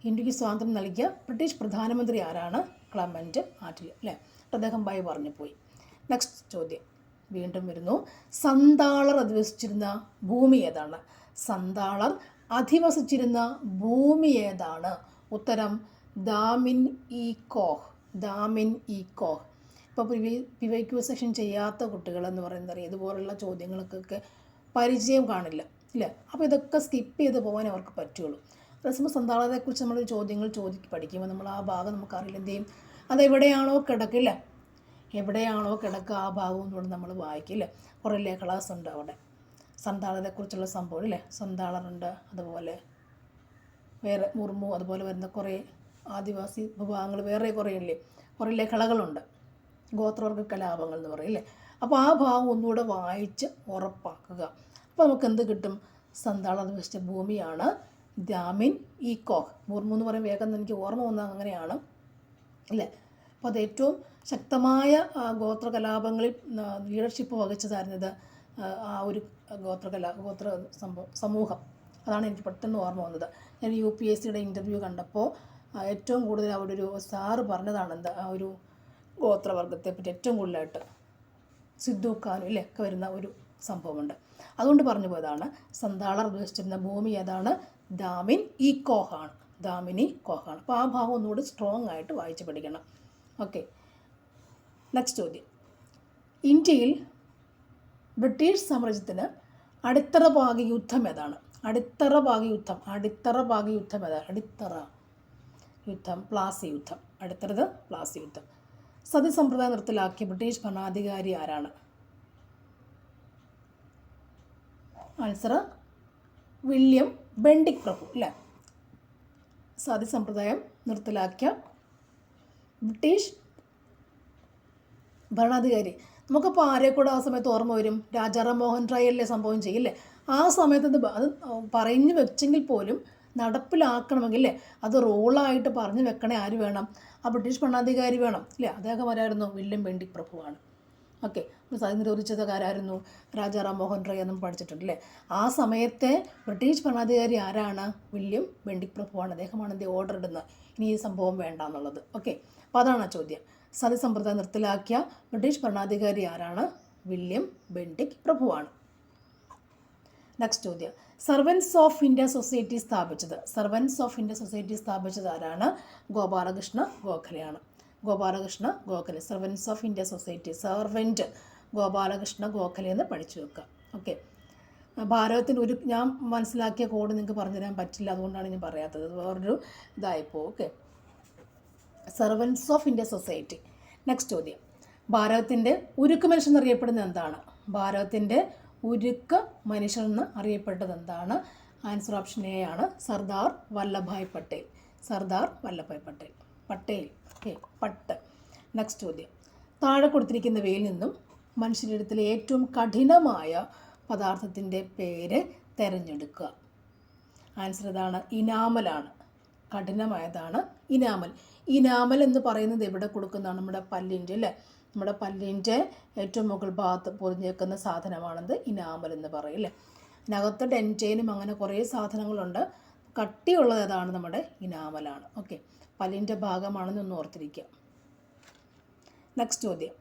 ഇന്ത്യക്ക് സ്വാതന്ത്ര്യം നൽകിയ ബ്രിട്ടീഷ് പ്രധാനമന്ത്രി ആരാണ്? ക്ലമൻറ്റ് ആറ്റ്ലി അല്ലേ. അദ്ദേഹം ബൈ പറഞ്ഞു പോയി. നെക്സ്റ്റ് ചോദ്യം വീണ്ടും വരുന്നു. സന്താളർ അധിവസിച്ചിരുന്ന ഭൂമി ഏതാണ്? സന്താളർ അധിവസിച്ചിരുന്ന ഭൂമി ഏതാണ്? ഉത്തരം ദാമിൻ ഇ കോഹ്. ദാമിൻ ഇ കോഹ്. ഇപ്പോൾ PYQ സെക്ഷൻ ചെയ്യാത്ത കുട്ടികളെന്ന് പറയുന്നത് ഇതുപോലുള്ള ചോദ്യങ്ങൾക്കൊക്കെ പരിചയം കാണില്ല ഇല്ലേ. അപ്പോൾ ഇതൊക്കെ സ്കിപ്പ് ചെയ്ത് പോകാൻ അവർക്ക് പറ്റുള്ളൂ. അതേസമയം സന്താളത്തെക്കുറിച്ച് നമ്മൾ ചോദ്യങ്ങൾ പഠിക്കുമ്പോൾ നമ്മൾ ആ ഭാഗം നമുക്കറിയില്ല. എന്ത് ചെയ്യും? അതെവിടെയാണോ കിടക്കില്ല, എവിടെയാണോ കിടക്കുക ആ ഭാഗവും കൂടെ നമ്മൾ വായിക്കില്ല. കുറേ ക്ലാസ് ഉണ്ട് അവിടെ സന്താളത്തെക്കുറിച്ചുള്ള സംഭവം ഇല്ലേ. സന്താളറുണ്ട്, അതുപോലെ വേറെ മുർമു, അതുപോലെ വരുന്ന കുറേ ആദിവാസി വിഭാഗങ്ങൾ വേറെ കുറേ ലഹളകളുണ്ട്. ഗോത്രവർഗ കലാപങ്ങൾ എന്ന് പറയും അല്ലേ. അപ്പോൾ ആ ഭാഗം ഒന്നുകൂടെ വായിച്ച് ഉറപ്പാക്കുക. അപ്പോൾ നമുക്ക് എന്ത് കിട്ടും? സന്താളർ അധിവസിച്ച ഭൂമിയാണ് ദാമിൻ ഇ കോഹ്. മുർമു എന്ന് പറയുമ്പോൾ വേഗം എനിക്ക് ഓർമ്മ വന്നത് അങ്ങനെയാണ് അല്ലേ. അപ്പോൾ അത് ഏറ്റവും ശക്തമായ ഗോത്ര കലാപങ്ങളിൽ ലീഡർഷിപ്പ് വഹിച്ചതായിരുന്നത് ആ ഒരു ഗോത്ര സമൂഹം. അതാണ് എനിക്ക് പെട്ടെന്ന് ഓർമ്മ വന്നത്. ഞാൻ UPSCയുടെ ഇൻ്റർവ്യൂ കണ്ടപ്പോൾ ഏറ്റവും കൂടുതൽ അവിടെ ഒരു സാറ് പറഞ്ഞതാണ് എന്താ ആ ഒരു ഗോത്രവർഗത്തെപ്പറ്റി ഏറ്റവും കൂടുതലായിട്ട് സിദ്ധു കാനു ഇല്ലേ ഒക്കെ വരുന്ന ഒരു സംഭവമുണ്ട്. അതുകൊണ്ട് പറഞ്ഞു പോയതാണ്. സന്താളർ ഉപയോഗിച്ചിരുന്ന ഭൂമി ഏതാണ്? ദാമിൻ ഇ കോഹാണ്. ദാമിനി കോഹാണ്. അപ്പോൾ ആ ഭാഗം ഒന്നുകൂടി സ്ട്രോങ് ആയിട്ട് വായിച്ച് പഠിക്കണം. ഓക്കെ, നെക്സ്റ്റ് ചോദ്യം. ഇന്ത്യയിൽ ബ്രിട്ടീഷ് സാമ്രാജ്യത്തിന് അടിത്തറ പാകിയ യുദ്ധം ഏതാണ്? അടിത്തറ പാകിയ യുദ്ധം ഏതാണ്? അടിത്തറ യുദ്ധം, പ്ലാസി യുദ്ധം. അടുത്തത് പ്ലാസി യുദ്ധം. സതി സമ്പ്രദായം നിർത്തലാക്കിയ ബ്രിട്ടീഷ് ഭരണാധികാരി ആരാണ്? ആൻസർ വില്യം ബെൻഡിക് പ്രഭു അല്ലേ. സതി സമ്പ്രദായം നിർത്തലാക്കിയ ബ്രിട്ടീഷ് ഭരണാധികാരി. നമുക്കിപ്പോൾ ആരെ കൂടെ ആ സമയത്ത് ഓർമ്മ വരും? രാജാറാം മോഹൻ റോയല്ലേ സംഭവം ചെയ്യില്ലേ. ആ സമയത്ത് അത് പറഞ്ഞു വെച്ചെങ്കിൽ പോലും നടപ്പിലാക്കണമെങ്കിൽ അല്ലേ അത് റോളായിട്ട് പറഞ്ഞു വെക്കണേ ആര് വേണം? ആ ബ്രിട്ടീഷ് ഭരണാധികാരി വേണം അല്ലേ. അദ്ദേഹം ആരായിരുന്നു? വില്യം ബെൻഡിക് പ്രഭുവാണ്. ഓക്കെ, സതി നിരോധിച്ചതുകാരായിരുന്നു രാജാറാം മോഹൻ റോയ് എന്നും പഠിച്ചിട്ടുണ്ട്. ആ സമയത്തെ ബ്രിട്ടീഷ് ഭരണാധികാരി ആരാണ്? വില്യം ബെൻഡിക് പ്രഭുവാണ്. അദ്ദേഹമാണ് എന്ത് ഓർഡർ ഇടുന്നത്, ഇനി ഈ സംഭവം വേണ്ട എന്നുള്ളത്. ഓക്കെ, അപ്പോൾ അതാണ് ആ ചോദ്യം. സതി സമ്പ്രദായം നിർത്തലാക്കിയ ബ്രിട്ടീഷ് ഭരണാധികാരി ആരാണ്? വില്യം ബെൻഡിക് പ്രഭുവാണ്. നെക്സ്റ്റ് ചോദ്യം. സർവൻസ് ഓഫ് ഇന്ത്യ സൊസൈറ്റി സ്ഥാപിച്ചത് ആരാണ്? ഗോപാലകൃഷ്ണ ഗോഖലെയാണ്. Gopalakrishna Gokhale. Servants of India society, servant Gopalakrishna Gokhale എന്ന് പഠിച്ചു വെക്കുക. ഓക്കെ, ഭാരതത്തിൻ്റെ ഒരു ഞാൻ മനസ്സിലാക്കിയ കോഡ് നിങ്ങൾക്ക് പറഞ്ഞു തരാൻ പറ്റില്ല, അതുകൊണ്ടാണ് ഞാൻ പറയാത്തത്. വേറൊരു ഇതായിപ്പോൾ. Okay, servants of India society. Next ചോദ്യം. ഭാരതത്തിൻ്റെ ഉരുക്ക് മനുഷ്യൻ എന്നറിയപ്പെടുന്നത് എന്താണ്? ഭാരതത്തിൻ്റെ ഉരുക്ക് മനുഷ്യൻ എന്ന് അറിയപ്പെട്ടത് എന്താണ്? ആൻസർ ഓപ്ഷൻ എ ആണ്, സർദാർ വല്ലഭായ് പട്ടേൽ. സർദാർ വല്ലഭായ് പട്ടേൽ. ഓക്കെ, പട്ട്. നെക്സ്റ്റ് ചോദ്യം. താഴെ കൊടുത്തിരിക്കുന്നവയിൽ നിന്നും മനുഷ്യരിടത്തിലെ ഏറ്റവും കഠിനമായ പദാർത്ഥത്തിൻ്റെ പേര് തിരഞ്ഞെടുക്കുക. ആൻസർ ഇതാണ്, ഇനാമലാണ്. കഠിനമായതാണ് ഇനാമൽ. ഇനാമൽ എന്ന് പറയുന്നത് എവിടെ കൊടുക്കുന്നതാണ്? നമ്മുടെ പല്ലിൻ്റെ അല്ലേ. നമ്മുടെ പല്ലിൻ്റെ ഏറ്റവും മുകൾ ഭാഗത്ത് പൊതിഞ്ഞേക്കുന്ന സാധനമാണെന്ന് ഇനാമൽ എന്ന് പറയും അല്ലേ. അതിനകത്ത് ഡെൻറ്റേനും അങ്ങനെ കുറേ സാധനങ്ങളുണ്ട്. കട്ടിയുള്ളത് ഏതാണ്? നമ്മുടെ ഇനാമലാണ്. ഓക്കെ, പല്ലിൻ്റെ ഭാഗമാണെന്ന് ഒന്ന് ഓർത്തിരിക്കുക. നെക്സ്റ്റ് ചോദ്യം.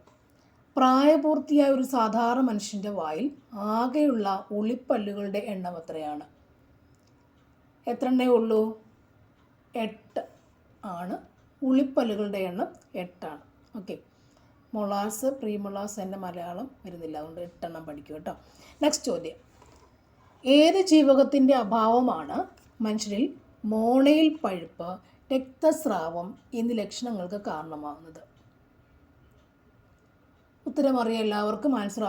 പ്രായപൂർത്തിയായ ഒരു സാധാരണ മനുഷ്യൻ്റെ വായിൽ ആകെയുള്ള ഉളിപ്പല്ലുകളുടെ എണ്ണം എത്രയാണ്? എത്ര എണ്ണേ ഉള്ളൂ? 8 ആണ്. ഉളിപ്പല്ലുകളുടെ എണ്ണം 8 ആണ്. ഓക്കെ, മൊളാസ് പ്രീമൊളാസ് എൻ്റെ മലയാളം വരുന്നില്ല, അതുകൊണ്ട് 8 എണ്ണം പഠിക്കും കേട്ടോ. നെക്സ്റ്റ് ചോദ്യം. ഏത് ജീവകത്തിൻ്റെ അഭാവമാണ് മനുഷ്യരിൽ മോണയിൽ പഴുപ്പ്, രക്തസ്രാവം എന്നീ ലക്ഷണങ്ങൾക്ക് കാരണമാകുന്നത്? ഉത്തരം അറിയാം എല്ലാവർക്കും. ആൻസർ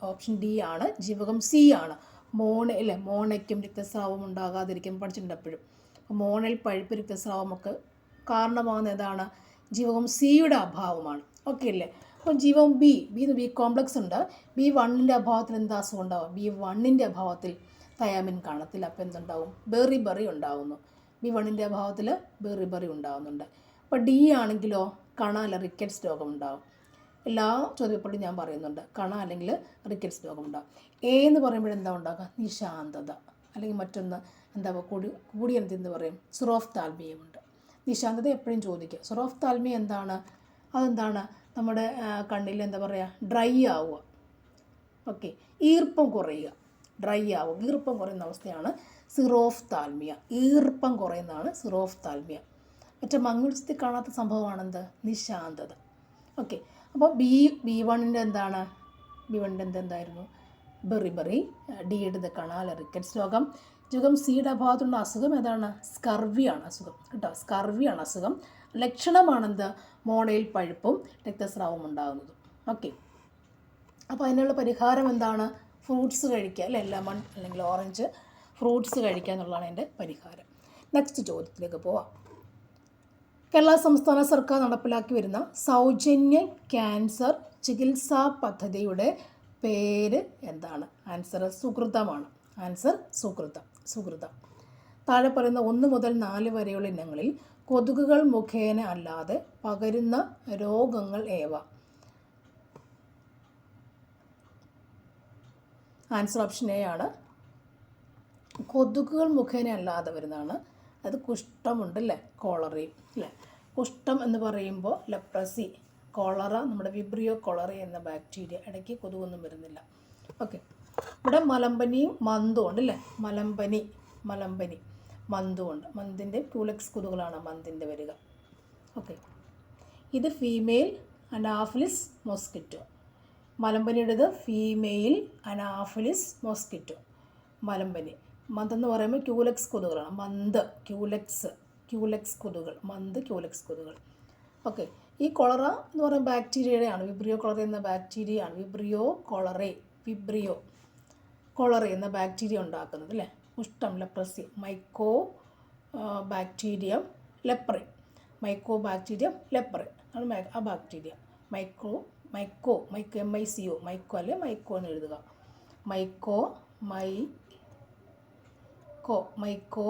ഓപ്ഷൻ ഡി ആണ്. ജീവകം സി ആണ്. മോണയ്ക്കും രക്തസ്രാവം ഉണ്ടാകാതിരിക്കും പഠിച്ചിട്ടുണ്ട് എപ്പോഴും. അപ്പോൾ മോണയിൽ പഴുപ്പ്, രക്തസ്രാവമൊക്കെ കാരണമാകുന്ന ഏതാണ്? ജീവകം സിയുടെ അഭാവമാണ്. ഓക്കെ അല്ലേ. അപ്പോൾ ജീവകം ബി കോംപ്ലക്സ് ഉണ്ട്. B1ൻ്റെ അഭാവത്തിൽ എന്താ അസുഖം ഉണ്ടാവും? B1ൻ്റെ അഭാവത്തിൽ തയാമിൻ കാണത്തില്ല. അപ്പോൾ എന്തുണ്ടാവും? ബെറി ഉണ്ടാവുന്നു. B1ൻ്റെ അഭാവത്തിൽ ബെറി ഉണ്ടാവുന്നുണ്ട്. അപ്പോൾ ഡി ആണെങ്കിലോ റിക്കറ്റ്സ് രോഗം ഉണ്ടാവും. എല്ലാ ചോദ്യപ്പോഴും ഞാൻ പറയുന്നുണ്ട്, അല്ലെങ്കിൽ റിക്കറ്റ്സ് രോഗം ഉണ്ടാവും. എ എന്ന് പറയുമ്പോഴെന്താ ഉണ്ടാകുക? നിശാന്തത. അല്ലെങ്കിൽ മറ്റൊന്ന് എന്താ കൂടിയെന്ന് പറയും? സിറോഫ്താൽമിയമുണ്ട്. നിശാന്തത എപ്പോഴും ചോദിക്കുക. സിറോഫ്താൽമിയ എന്താണ്? അതെന്താണ്? നമ്മുടെ കണ്ണിൽ എന്താ പറയുക? ഡ്രൈ ആവുക. ഓക്കെ, ഈർപ്പം കുറയുക. ഈർപ്പം കുറയുന്ന അവസ്ഥയാണ് സിറോഫ്താൽമിയ. ഈർപ്പം കുറയുന്നതാണ് സിറോഫ്താൽമിയ. മറ്റേ മങ്ങുൾച്ചത്തിൽ കാണാത്ത സംഭവമാണെന്ത്? നിശാന്തത. ഓക്കെ, അപ്പോൾ B1ൻ്റെ എന്താണ്? B1ൻ്റെ എന്തായിരുന്നു? ബെറി. ഡിയുടെ റിക്കറ്റ്സ് രോഗം. ജീവകം സിയുടെ അഭാവത്തിലുള്ള അസുഖം ഏതാണ്? സ്കർവിയാണ് അസുഖം കേട്ടോ. സ്കർവിയാണ് അസുഖം. ലക്ഷണമാണെന്ത്? മോണയിൽ പഴുപ്പും രക്തസ്രാവവും ഉണ്ടാകുന്നതും. ഓക്കെ, അപ്പോൾ അതിനുള്ള പരിഹാരം എന്താണ്? ഫ്രൂട്ട്സ് കഴിക്കുക അല്ലേ. ലെമൺ അല്ലെങ്കിൽ ഓറഞ്ച് ഫ്രൂട്ട്സ് കഴിക്കുക എന്നുള്ളതാണ് എൻ്റെ പരിഹാരം. നെക്സ്റ്റ് ചോദ്യത്തിലേക്ക് പോവാം. കേരള സംസ്ഥാന സർക്കാർ നടപ്പിലാക്കി വരുന്ന സൗജന്യ ക്യാൻസർ ചികിത്സാ പദ്ധതിയുടെ പേര് എന്താണ്? ആൻസർ സുകൃതമാണ്. സുകൃതം. താഴെ പറയുന്ന 1 മുതൽ 4 വരെയുള്ള ഇനങ്ങളിൽ കൊതുകുകൾ മുഖേന അല്ലാതെ പകരുന്ന രോഗങ്ങൾ ഏവ? ആൻസർ ഓപ്ഷൻ എ ആണ്. കൊതുകുകൾ മുഖേന അല്ലാതെ വരുന്നതാണ്. അത് കുഷ്ഠമുണ്ടല്ലേ, കോളറയും അല്ലേ. കുഷ്ഠം എന്ന് പറയുമ്പോൾ ലെപ്രസി, കോളറ നമ്മുടെ വിബ്രിയോ കോളറി എന്ന ബാക്ടീരിയ. ഇടയ്ക്ക് കൊതുകൊന്നും വരുന്നില്ല. ഓക്കെ, ഇവിടെ മലമ്പനിയും മന്തും ഉണ്ടല്ലേ. മലമ്പനി മന്തുമുണ്ട്. മന്തിൻ്റെ ക്യൂലെക്സ് കൊതുകുകളാണ് മന്തിൻ്റെ വരിക. ഓക്കെ, ഇത് ഫീമെയിൽ അനാഫിലിസ് മോസ്കിറ്റോ. മലമ്പനിയുടേത് ഫീമെയിൽ അനാഫിലിസ് മോസ്കിറ്റോ. മലമ്പനി. മന്തെന്ന് പറയുമ്പോൾ ക്യൂലെക്സ് കൊതുകുകളാണ്. മന്ത് ക്യൂലെക്സ് കൊതുകുകൾ. മന്ത് ക്യൂലെക്സ് കൊതുകുകൾ. ഓക്കെ, ഈ കൊളറ എന്ന് പറയുന്ന ബാക്ടീരിയയുടെയാണ്. വിബ്രിയോ കോളറി എന്ന ബാക്ടീരിയയാണ് വിബ്രിയോ കോളറി എന്ന ബാക്ടീരിയ ഉണ്ടാക്കുന്നത് അല്ലേ. കുഷ്ഠം, ലെപ്രസി, മൈക്കോ ബാക്ടീരിയം ലെപ്രെ ആണ് ആ ബാക്ടീരിയ. മൈക്കോ MICO മൈക്കോ അല്ലെ മൈക്കോ എന്ന് എഴുതുക. മൈക്കോ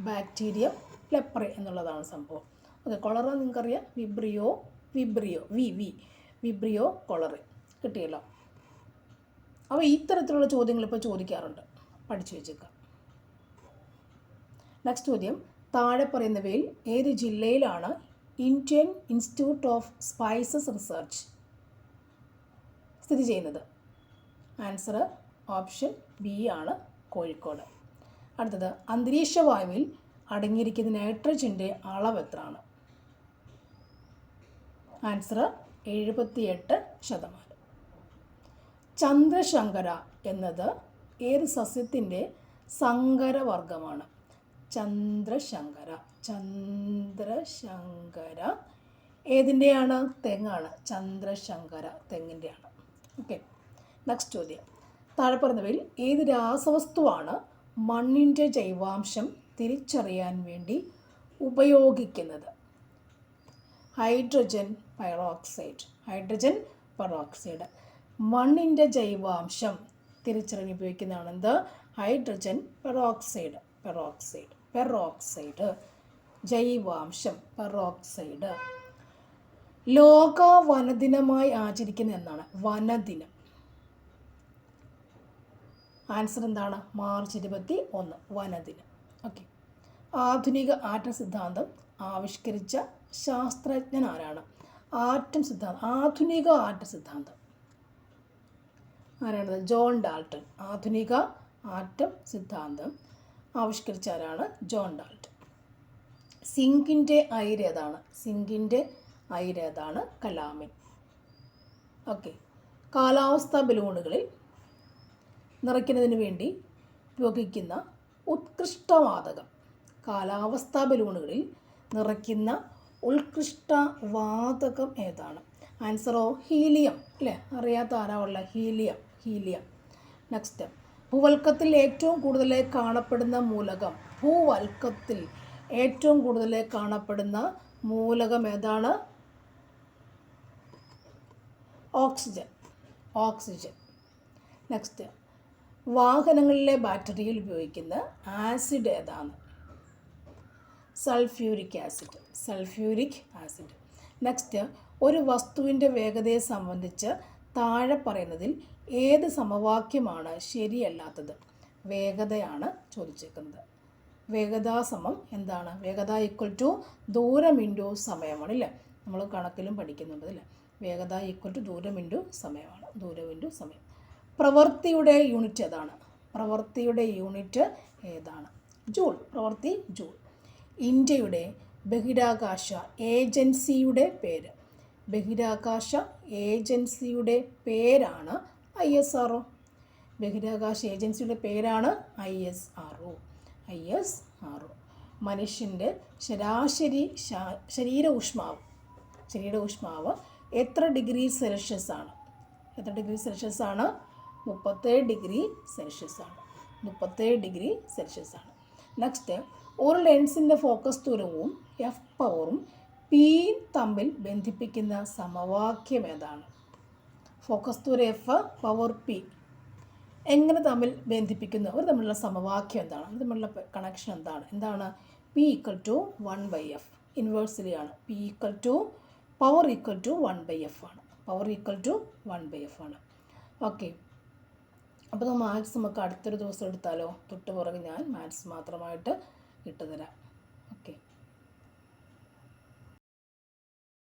ബാക്ടീരിയം ലെപ്രെ എന്നുള്ളതാണ് സംഭവം. ഓക്കെ, കൊളറ നിങ്ങൾക്കറിയാം. വിബ്രിയോ കോളറി കിട്ടിയല്ലോ. അപ്പോൾ ഇത്തരത്തിലുള്ള ചോദ്യങ്ങൾ ഇപ്പോൾ ചോദിക്കാറുണ്ട്, പഠിച്ചു വെച്ചേക്കാം. നെക്സ്റ്റ് ചോദ്യം, താഴെ പറയുന്നവയിൽ ഏത് ജില്ലയിലാണ് Indian institute of spices research സ്ഥിതി ചെയ്യുന്നത്? ആൻസർ ഓപ്ഷൻ ബി ആണ്, കോഴിക്കോട്. അടുത്തത്, അന്തരീക്ഷ വായുവിൽ അടങ്ങിയിരിക്കുന്ന നൈട്രജൻ്റെ അളവ് എത്രയാണ്? ആൻസർ 78%. ചന്ദ്രശങ്കര എന്നത് ഏത് സസ്യത്തിൻ്റെ സങ്കരവർഗമാണ്? ചന്ദ്രശങ്കര ഏതിൻ്റെയാണ്? തെങ്ങാണ്. ചന്ദ്രശങ്കര തെങ്ങിൻ്റെയാണ്. ഓക്കെ, നെക്സ്റ്റ് ചോദ്യം, താഴെ പറഞ്ഞവയിൽ ഏത് രാസവസ്തുവാണ് മണ്ണിൻ്റെ ജൈവാംശം തിരിച്ചറിയാൻ വേണ്ടി ഉപയോഗിക്കുന്നത്? Hydrogen peroxide. മണ്ണിൻ്റെ ജൈവാംശം തിരിച്ചറിയാൻ ഉപയോഗിക്കുന്നതാണ് എന്ത്? Hydrogen peroxide. ജൈവാംശം പെറോക്സൈഡ്. ലോക വനദിനമായി ആചരിക്കുന്ന എന്നാണ്? വനദിനം. ആൻസർ എന്താണ്? മാർച്ച് 21 വനദിനം. ഓക്കെ, ആധുനിക ആറ്റം സിദ്ധാന്തം ആവിഷ്കരിച്ച ശാസ്ത്രജ്ഞൻ ആരാണ്? ആധുനിക ആറ്റം സിദ്ധാന്തം ആരാണത്? John Dalton. ആധുനിക ആറ്റം സിദ്ധാന്തം ആവിഷ്കരിച്ച ആരാണ്? John Dalton. സിങ്കിൻ്റെ അയിരേതാണ്? കലാമിൻ. ഓക്കെ, കാലാവസ്ഥാ ബലൂണുകളിൽ നിറയ്ക്കുന്നതിന് വേണ്ടി ഉപയോഗിക്കുന്ന ഉത്കൃഷ്ടവാതകം. കാലാവസ്ഥാ ബലൂണുകളിൽ നിറയ്ക്കുന്ന ഉത്കൃഷ്ടവാതകം ഏതാണ്? ആൻസറോ ഹീലിയം അല്ലേ. അറിയാത്ത ആരാ ഉള്ള? ഹീലിയം. നെക്സ്റ്റ്, ഭൂവൽക്കത്തിൽ ഏറ്റവും കൂടുതൽ കാണപ്പെടുന്ന മൂലകം ഏതാണ്? ഓക്സിജൻ. നെക്സ്റ്റ്, വാഹനങ്ങളിലെ ബാറ്ററിയിൽ ഉപയോഗിക്കുന്ന ആസിഡ് ഏതാണ്? Sulphuric acid. നെക്സ്റ്റ്, ഒരു വസ്തുവിൻ്റെ വേഗതയെ സംബന്ധിച്ച് താഴെ പറയുന്നതിൽ ഏത് സമവാക്യമാണ് ശരിയല്ലാത്തത്? വേഗതയാണ് ചോദിച്ചേക്കുന്നത്. വേഗത സമം എന്താണ്? വേഗത ഈക്വൽ ടു ദൂരം ഇൻറ്റു സമയമാണ് ഇല്ലേ. നമ്മൾ കണക്കിലും പഠിക്കുന്നുണ്ട് അല്ലേ. വേഗത ഈക്വൽ ടു ദൂരം ഇൻറ്റു സമയമാണ്. പ്രവൃത്തിയുടെ യൂണിറ്റ് ജൂൾ. ജൂൾ. ഇന്ത്യയുടെ ബഹിരാകാശ ഏജൻസിയുടെ പേരാണ് ISRO. ബഹിരാകാശ ഏജൻസിയുടെ പേരാണ് ISRO. മനുഷ്യൻ്റെ ശരാശരി ശരീര ഊഷ്മാവ് എത്ര ഡിഗ്രി സെൽഷ്യസ് ആണ്? 37 ഡിഗ്രി സെൽഷ്യസ് ആണ്. നെക്സ്റ്റ്, ഒരു ലെൻസിൻ്റെ ഫോക്കസ് ദൂരവും എഫ് പവറും പി തമ്മിൽ ബന്ധിപ്പിക്കുന്ന സമവാക്യം ഏതാണ്? ഫോക്കസ് ദൂരം F, പവർ P. എങ്ങനെ തമ്മിൽ ബന്ധിപ്പിക്കുന്നു? അവർ തമ്മിലുള്ള സമവാക്യം എന്താണ്? അവർ തമ്മിലുള്ള കണക്ഷൻ എന്താണ്? P equal to 1/f inversely ആണ്. P equal to power equal to 1/f ആണ്. പവർ ഈക്വൽ ടു 1/f ആണ്. ഓക്കെ, അപ്പോൾ മാത്സ് നമുക്ക് അടുത്തൊരു ദിവസം എടുത്താലോ? തൊട്ട് പുറകെ ഞാൻ മാത്സ് മാത്രമായിട്ട് ഇട്ടുതരാം. ഓക്കെ.